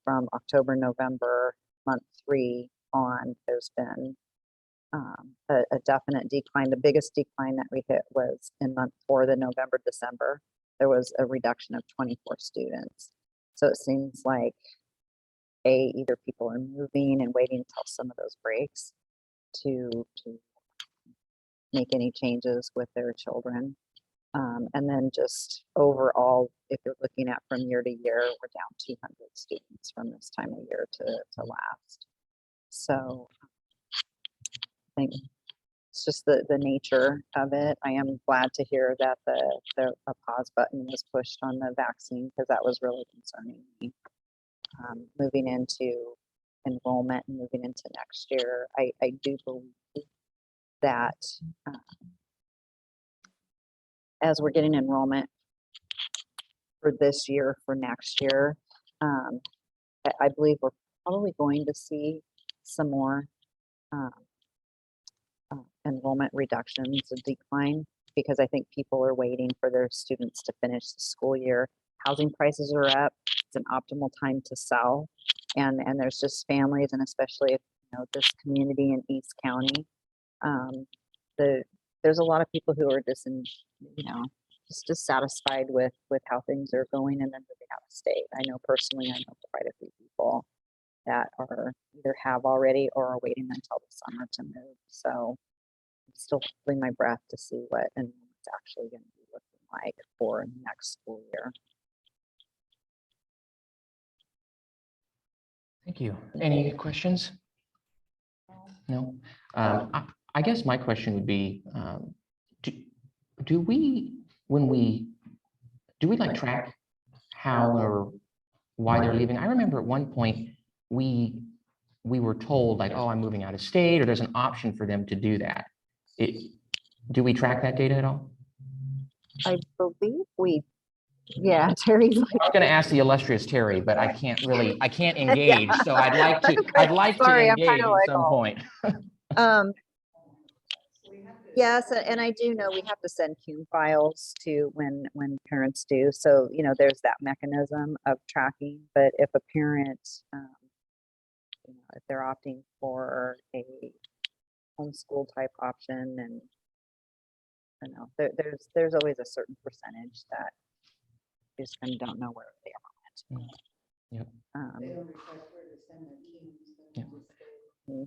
from October, November, month 3 on, there's been a definite decline. The biggest decline that we hit was in month 4, the November, December. There was a reduction of 24 students. So it seems like either people are moving and waiting until some of those breaks to make any changes with their children. And then just overall, if you're looking at from year to year, we're down 200 students from this time of year to last. So I think it's just the nature of it. I am glad to hear that the pause button was pushed on the vaccine, because that was really concerning me. Moving into enrollment and moving into next year, I do believe that as we're getting enrollment for this year, for next year, I believe we're probably going to see some more enrollment reductions, a decline, because I think people are waiting for their students to finish the school year. Housing prices are up. It's an optimal time to sell. And there's just families, and especially if, this community in East County, there's a lot of people who are just just dissatisfied with how things are going, and then moving out of state. I know personally, I know quite a few people that are either have already or are waiting until the summer to move. So I'm still holding my breath to see what it's actually going to be looking like for next school year. Thank you. Any questions? No. I guess my question would be, do we like track how or why they're leaving? I remember at one point we were told like, oh, I'm moving out of state, or there's an option for them to do that. Do we track that data at all? I believe yeah, Terry's like, I was going to ask the illustrious Terry, but I can't engage. So I'd like to Sorry, I'm engage kinda at like, some point. Yes, and I do know we have to send CUME files to when parents do. So, there's that mechanism of tracking. But if a parent, if they're opting for a homeschool type option, and there's always a certain percentage that you just kind of don't know where they are. Yep. They don't request where to send their teams. They Yeah. just say,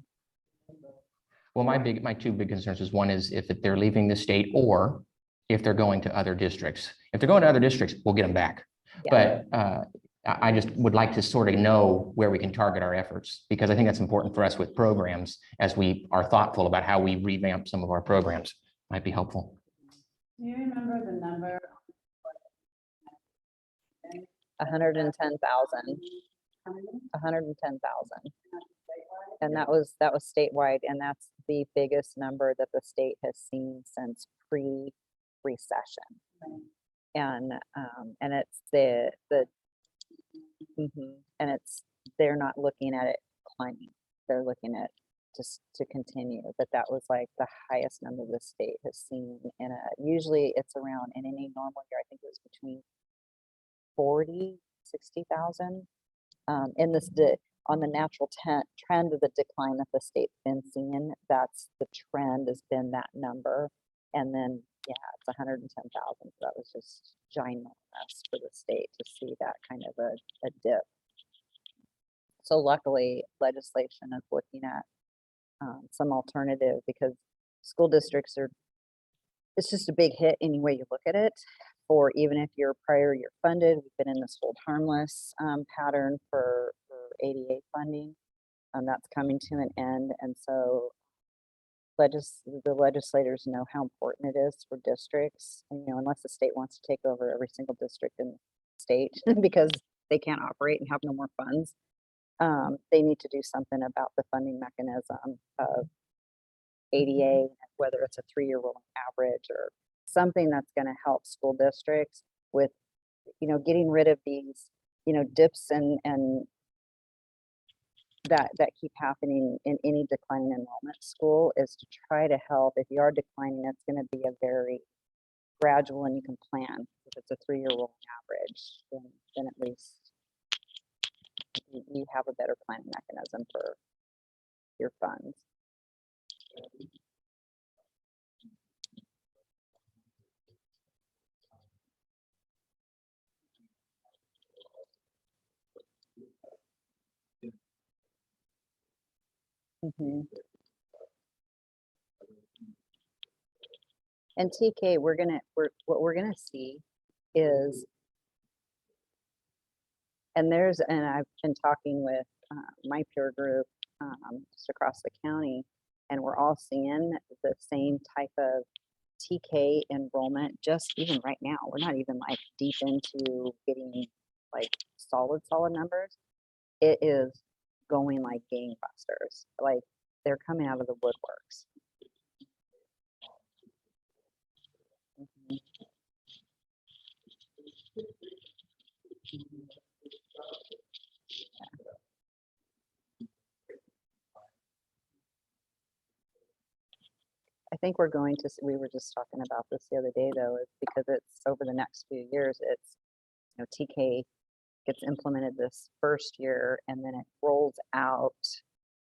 Well, my two big concerns is, one is if they're leaving the state, or if they're going to other districts. If they're going to other districts, we'll get them back. Yeah. But I just would like to sort of know where we can target our efforts, because I think that's important for us with programs, as we are thoughtful about how we revamp some of our programs. Might be helpful. Do you remember the number? 110,000. 110,000. And that was statewide, and that's the biggest number that the state has seen since pre-recession. And it's and they're not looking at it climbing. They're looking at just to continue. But that was like the highest number the state has seen in usually it's around, in any normal year, I think it was between 40,000-60,000. In this on the natural trend of the decline that the state's been seeing, that's the trend has been that number. And then, yeah, it's 110,000. So that was just ginormous for the state to see that kind of a dip. So luckily, legislation is looking at some alternative, because school districts it's just a big hit any way you look at it. Or even if you're prior year funded, we've been in this hold harmless pattern for ADA funding. That's coming to an end. And so the legislators know how important it is for districts, unless the state wants to take over every single district in the state because they can't operate and have no more funds. They need to do something about the funding mechanism of ADA, whether it's a 3-year rolling average or something that's going to help school districts with, getting rid of these, dips and that keep happening in any declining enrollment school, is to try to help. If you are declining, it's going to be a very gradual, and you can plan. If it's a 3-year rolling average, then at least you have a better planning mechanism for your funds. Mhm. And TK, what we're gonna see is, and I've been talking with my peer group just across the county, and we're all seeing the same type of TK enrollment. Just even right now, we're not even like deep into getting like solid numbers. It is going like gangbusters. Like they're coming out of the woodworks. Mhm. I think we're going to, we were just talking about this the other day though, is because it's over the next few years, it's, TK gets implemented this first year and then it rolls out,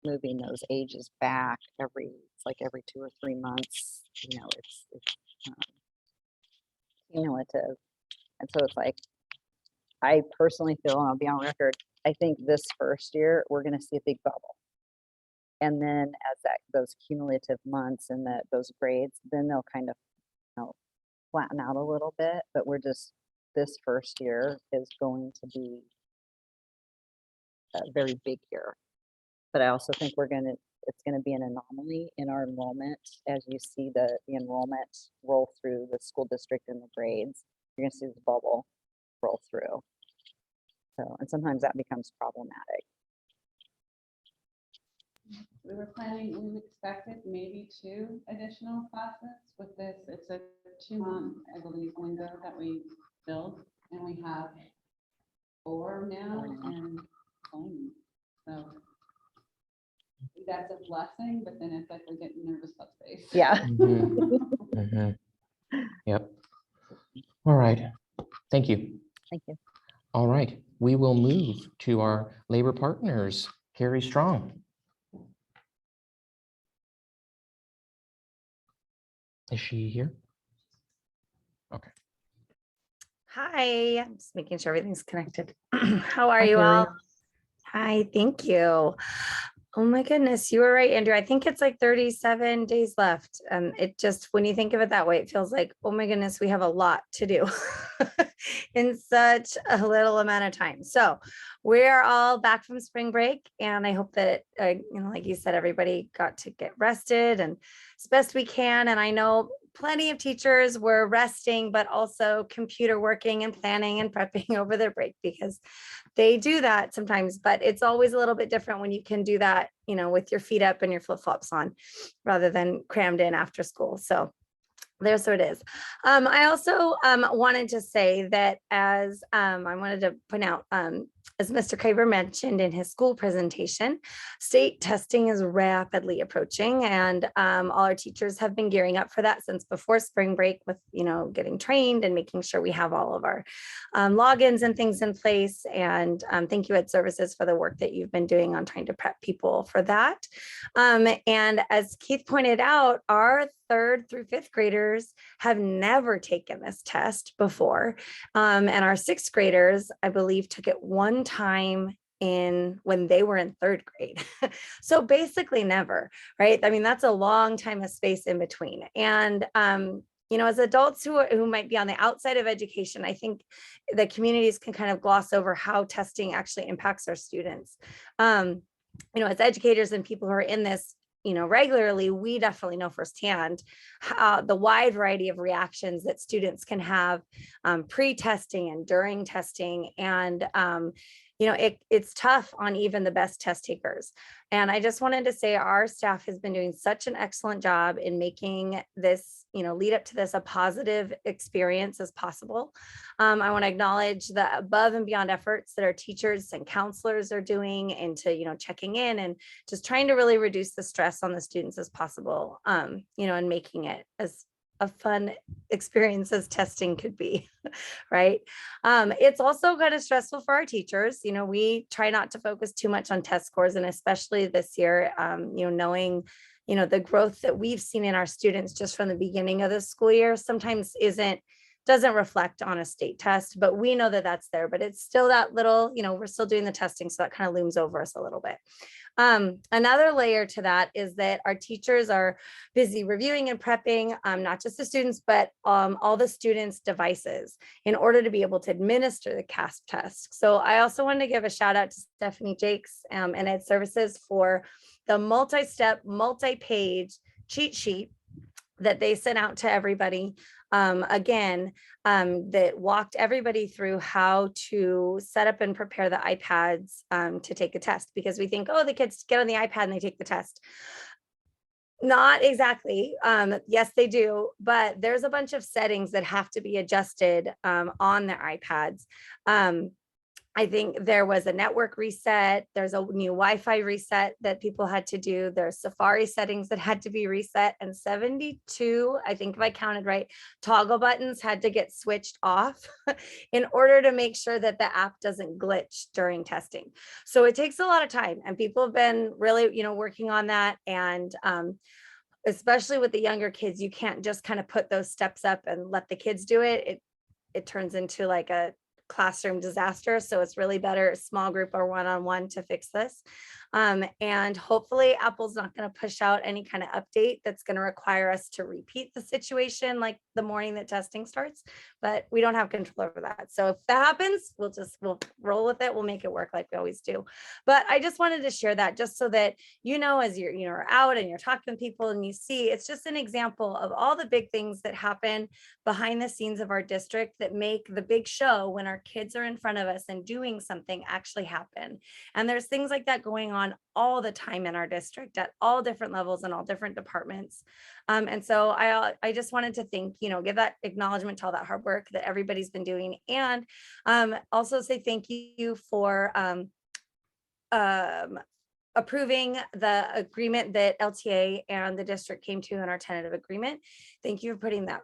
moving those ages back it's like every 2 or 3 months, it's cumulative. And so it's like, I personally feel, and I'll be on record, I think this first year, we're going to see a big bubble. And then as those cumulative months and those grades, then they'll kind of, flatten out a little bit. But this first year is going to be a very big year. But I also think it's going to be an anomaly in our enrollment. As you see the enrollment roll through the school district and the grades, you're going to see the bubble roll through. So, and sometimes that becomes problematic. We expected maybe 2 additional classes with this. It's a 2-month, I believe, window that we built, and we have 4 now. And so that's a blessing, but then it's like we're getting nervous about space. Yeah. Yep. All right. Thank you. Thank you. All right. We will move to our labor partners. Carrie Strong. Is she here? Okay. Hi, I'm just making sure everything's connected. How are Hi, you Carrie. all? Hi, thank you. Oh my goodness, you were right, Andrew. I think it's like 37 days left. It just, when you think of it that way, it feels like, oh my goodness, we have a lot to do in such a little amount of time. So we're all back from spring break, and I hope that, like you said, everybody got to get rested and as best we can. And I know plenty of teachers were resting, but also computer working and planning and prepping over their break, because they do that sometimes, but it's always a little bit different when you can do that, with your feet up and your flip-flops on rather than crammed in after school. So so it is. I also wanted to say that I wanted to point out, as Mr. Craver mentioned in his school presentation, state testing is rapidly approaching, and all our teachers have been gearing up for that since before spring break with, getting trained and making sure we have all of our logins and things in place. And thank you, Ed Services, for the work that you've been doing on trying to prep people for that. And as Keith pointed out, our 3rd through 5th graders have never taken this test before. And our 6th graders, I believe, took it one time when they were in 3rd grade. So basically never, right? I mean, that's a long time of space in between. And, as adults who might be on the outside of education, I think the communities can kind of gloss over how testing actually impacts our students. As educators and people who are in this, regularly, we definitely know firsthand how the wide variety of reactions that students can have pre-testing and during testing. And it's tough on even the best test takers. And I just wanted to say our staff has been doing such an excellent job in making this, lead up to this a positive experience as possible. I want to acknowledge the above and beyond efforts that our teachers and counselors are doing into, checking in and just trying to really reduce the stress on the students as possible, and making it as a fun experience as testing could be, right? It's also kind of stressful for our teachers. We try not to focus too much on test scores, and especially this year, knowing, the growth that we've seen in our students just from the beginning of the school year sometimes doesn't reflect on a state test, but we know that that's there, but it's still that little, we're still doing the testing. So that kind of looms over us a little bit. Another layer to that is that our teachers are busy reviewing and prepping, not just the students, but all the students' devices in order to be able to administer the CASP test. So I also wanted to give a shout out to Stephanie Jakes and Ed Services for the multi-step, multi-page cheat sheet that they sent out to everybody. That walked everybody through how to set up and prepare the iPads to take a test, because we think, oh, the kids get on the iPad and they take the test. Not exactly. Yes, they do, but there's a bunch of settings that have to be adjusted on their iPads. I think there was a network reset. There's a new Wi-Fi reset that people had to do. There's Safari settings that had to be reset, and 72, I think if I counted right, toggle buttons had to get switched off in order to make sure that the app doesn't glitch during testing. So it takes a lot of time, and people have been really, working on that. And especially with the younger kids, you can't just kind of put those steps up and let the kids do it. It turns into like a classroom disaster. So it's really better a small group or one-on-one to fix this. And hopefully Apple's not going to push out any kind of update that's going to require us to repeat the situation like the morning that testing starts, but we don't have control over that. So if that happens, we'll roll with it. We'll make it work like we always do. But I just wanted to share that just so that, as you're out and you're talking to people and you see, it's just an example of all the big things that happen behind the scenes of our district that make the big show when our kids are in front of us and doing something actually happen. And there's things like that going on all the time in our district at all different levels and all different departments. And so I just wanted to give that acknowledgement to all that hard work that everybody's been doing, and also say thank you for approving the agreement that LTA and the district came to in our tentative agreement. Thank you for putting that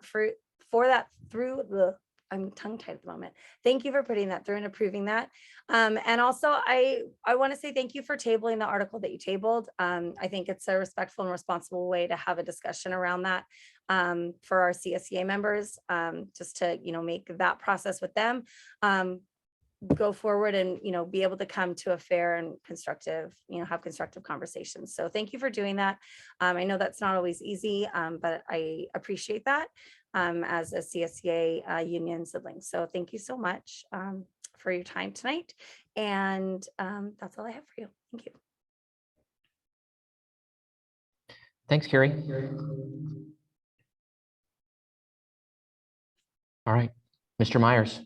through I'm tongue-tied at the moment. Thank you for putting that through and approving that. And also I want to say thank you for tabling the article that you tabled. I think it's a respectful and responsible way to have a discussion around that for our CSEA members, just to, make that process with them go forward and, be able to come to a fair and constructive, have constructive conversations. So thank you for doing that. I know that's not always easy, but I appreciate that as a CSEA union sibling. So thank you so much for your time tonight. And that's all I have for you. Thank you. Thanks, Carrie. All right, Mr. Myers.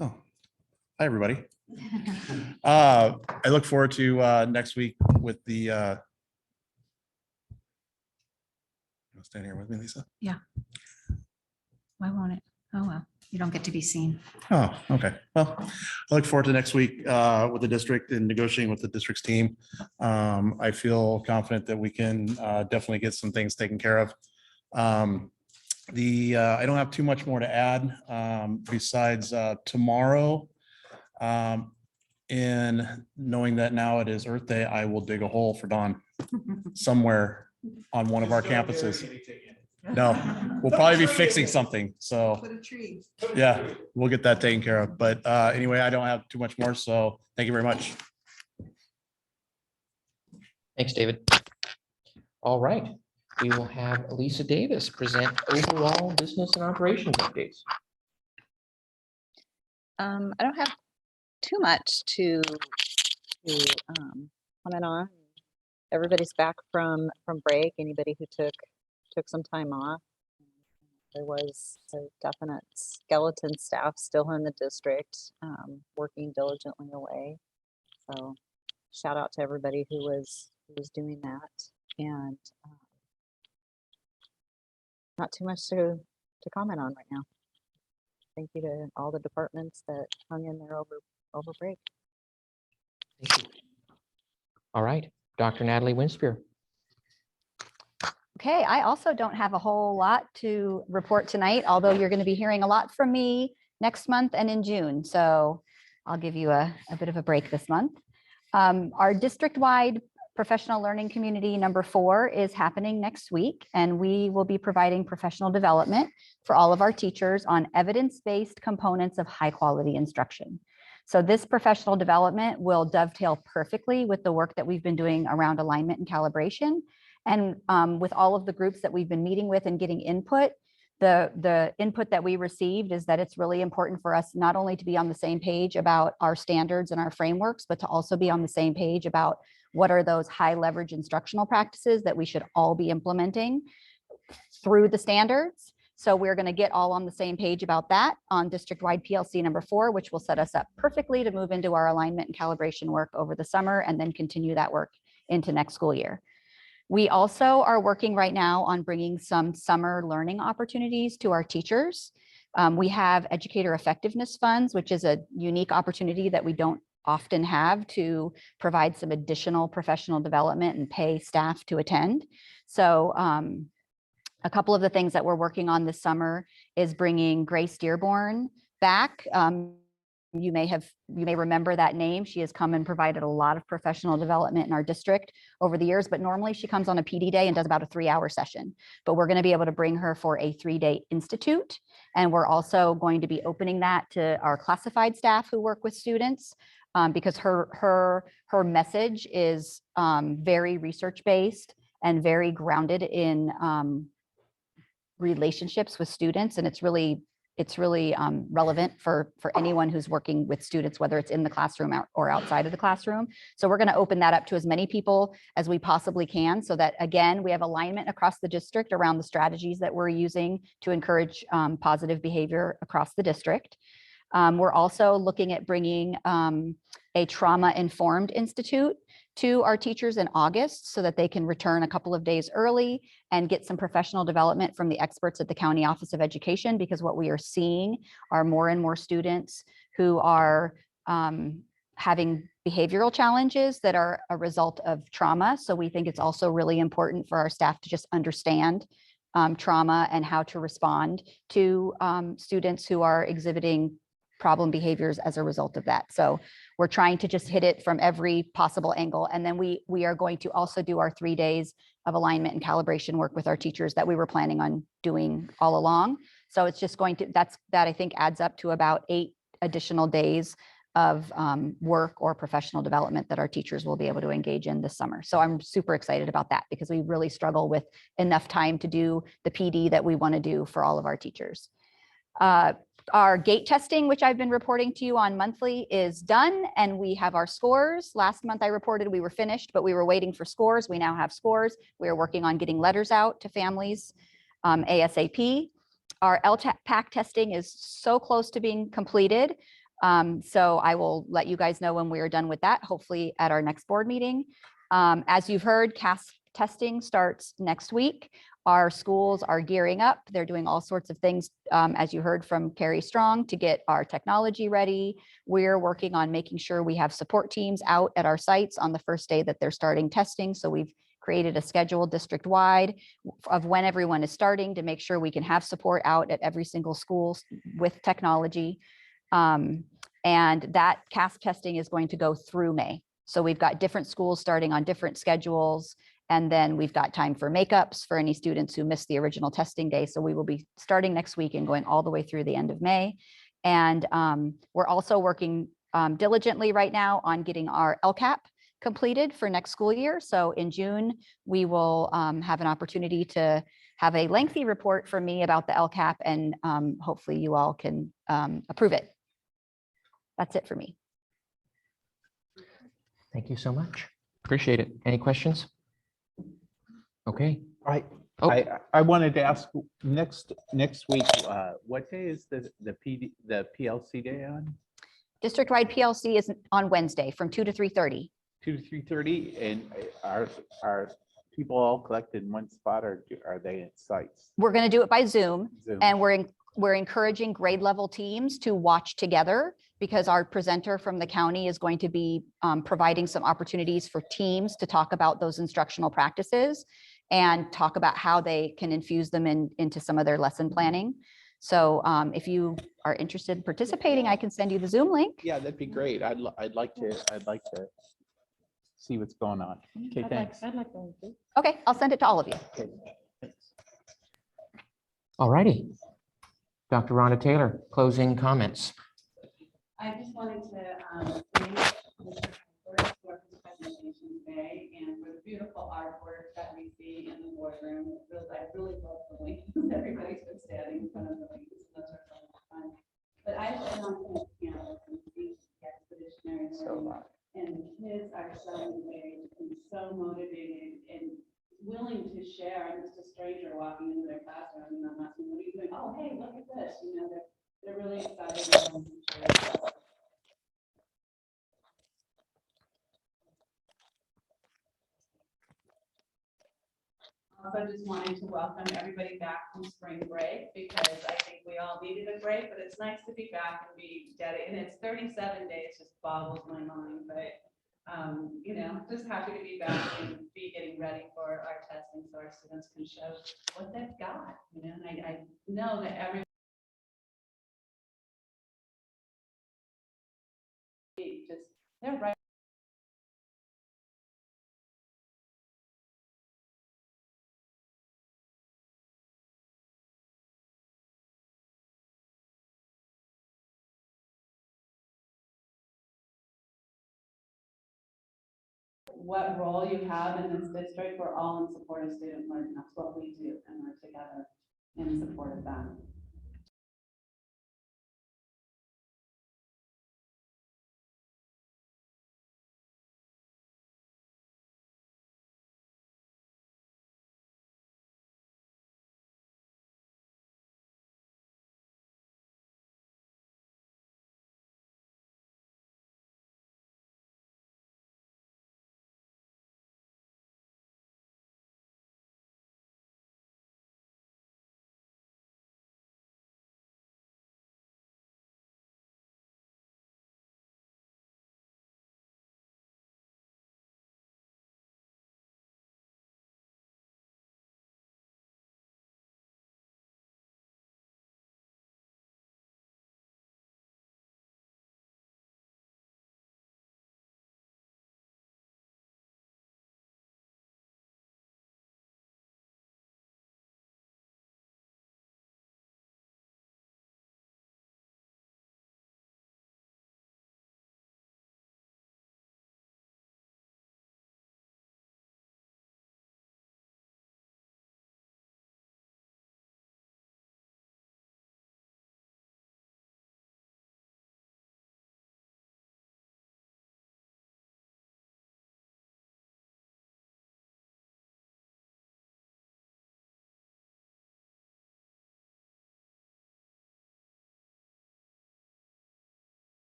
Oh, hi, everybody. I look forward to next week with the you stand here with me, Lisa. Why won't it? Oh, well. you don't get to be seen. Oh, okay. Well, I look forward to next week with the district and negotiating with the district's team. I feel confident that we can definitely get some things taken care of. I don't have too much more to add besides tomorrow. And knowing that now it is Earth Day, I will dig a hole for Dawn somewhere on one of our campuses. No, we'll probably be fixing something. So Put a tree. yeah, we'll get that taken care of. But anyway, I don't have too much more. So thank you very much. Thanks, David. All right, we will have Lisa Davis present overall business and operations updates. I don't have too much to comment on. Everybody's back from break. Anybody who took some time off. There was a definite skeleton staff still in the district, working diligently away. So shout out to everybody who was doing that. And not too much to comment on right now. Thank you to all the departments that hung in there over break. Thank you. All right, Dr. Natalie Winspear. Okay, I also don't have a whole lot to report tonight, although you're going to be hearing a lot from me next month and in June. So I'll give you a bit of a break this month. Our district-wide professional learning community number 4 is happening next week, and we will be providing professional development for all of our teachers on evidence-based components of high-quality instruction. So this professional development will dovetail perfectly with the work that we've been doing around alignment and calibration. And with all of the groups that we've been meeting with and getting input, the input that we received is that it's really important for us not only to be on the same page about our standards and our frameworks, but to also be on the same page about what are those high leverage instructional practices that we should all be implementing through the standards. So we're going to get all on the same page about that on district-wide PLC number 4, which will set us up perfectly to move into our alignment and calibration work over the summer and then continue that work into next school year. We also are working right now on bringing some summer learning opportunities to our teachers. We have educator effectiveness funds, which is a unique opportunity that we don't often have to provide some additional professional development and pay staff to attend. So a couple of the things that we're working on this summer is bringing Grace Dearborn back. You may remember that name. She has come and provided a lot of professional development in our district over the years, but normally she comes on a PD day and does about a 3-hour session. But we're going to be able to bring her for a 3-day institute. And we're also going to be opening that to our classified staff who work with students because her message is very research-based and very grounded in relationships with students. And it's really relevant for anyone who's working with students, whether it's in the classroom or outside of the classroom. So we're going to open that up to as many people as we possibly can so that, again, we have alignment across the district around the strategies that we're using to encourage positive behavior across the district. We're also looking at bringing a trauma-informed institute to our teachers in August so that they can return a couple of days early and get some professional development from the experts at the County Office of Education, because what we are seeing are more and more students who are having behavioral challenges that are a result of trauma. So we think it's also really important for our staff to just understand trauma and how to respond to students who are exhibiting problem behaviors as a result of that. So we're trying to just hit it from every possible angle. And then we are going to also do our 3 days of alignment and calibration work with our teachers that we were planning on doing all along. So it's just going to, that I think adds up to about 8 additional days of work or professional development that our teachers will be able to engage in this summer. So I'm super excited about that because we really struggle with enough time to do the PD that we want to do for all of our teachers. Our gate testing, which I've been reporting to you on monthly, is done and we have our scores. Last month I reported we were finished, but we were waiting for scores. We now have scores. We are working on getting letters out to families ASAP. Our LTAC testing is so close to being completed. So I will let you guys know when we are done with that, hopefully at our next board meeting. As you've heard, testing starts next week. Our schools are gearing up. They're doing all sorts of things, as you heard from Carrie Strong, to get our technology ready. We're working on making sure we have support teams out at our sites on the first day that they're starting testing. So we've created a schedule district-wide of when everyone is starting to make sure we can have support out at every single school with technology. And that CASP testing is going to go through May. So we've got different schools starting on different schedules. And then we've got time for makeups for any students who missed the original testing day. So we will be starting next week and going all the way through the end of May. And we're also working diligently right now on getting our LCAP completed for next school year. So in June, we will have an opportunity to have a lengthy report from me about the LCAP, and hopefully you all can approve it. That's it for me. Thank you so much. Appreciate it. Any questions? Okay. Oh. I wanted to ask next week, what day is the PLC day on? District-wide PLC is on Wednesday from 2 to 3:30. 2 to 3:30, and are people all collected in one spot, or are they at sites? We're going to do it by Zoom, Zoom. and we're encouraging grade level teams to watch together, because our presenter from the county is going to be providing some opportunities for teams to talk about those instructional practices and talk about how they can infuse them into some of their lesson planning. So if you are interested in participating, I can send you the Zoom link. Yeah, that'd be great. I'd like to see what's going on. Okay, thanks. I'd like to. Okay, I'll send it to all of you. Okay, thanks. All righty. Dr. Rhonda Taylor, closing comments. I just wanted to thank Mr. Piper for his presentation today and for the beautiful artwork that we see in the boardroom. I really love the wings. Everybody's been standing in front of the wings, and those are so much fun. But I just want to thank campus and the expeditionary program. And the kids are so engaged and so motivated and willing to share. I'm just a stranger walking into their classroom, and I'm asking, what are you doing? Oh, hey, look at this. You know, they're really excited and willing to share. Also just wanted to welcome everybody back from spring break, because I think we all needed a break, but it's nice to be back and be dedicated. And it's 37 days, just boggles my mind, but you know, just happy to be back and be getting ready for our testing so our students can show what they've got, you know, and I know that everybody just, they're right. What role you have in this district, we're all in support of student learning. That's what we do, and we're together in support of that.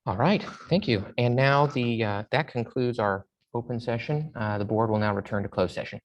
All right, thank you. And now that concludes our open session. The board will now return to closed session.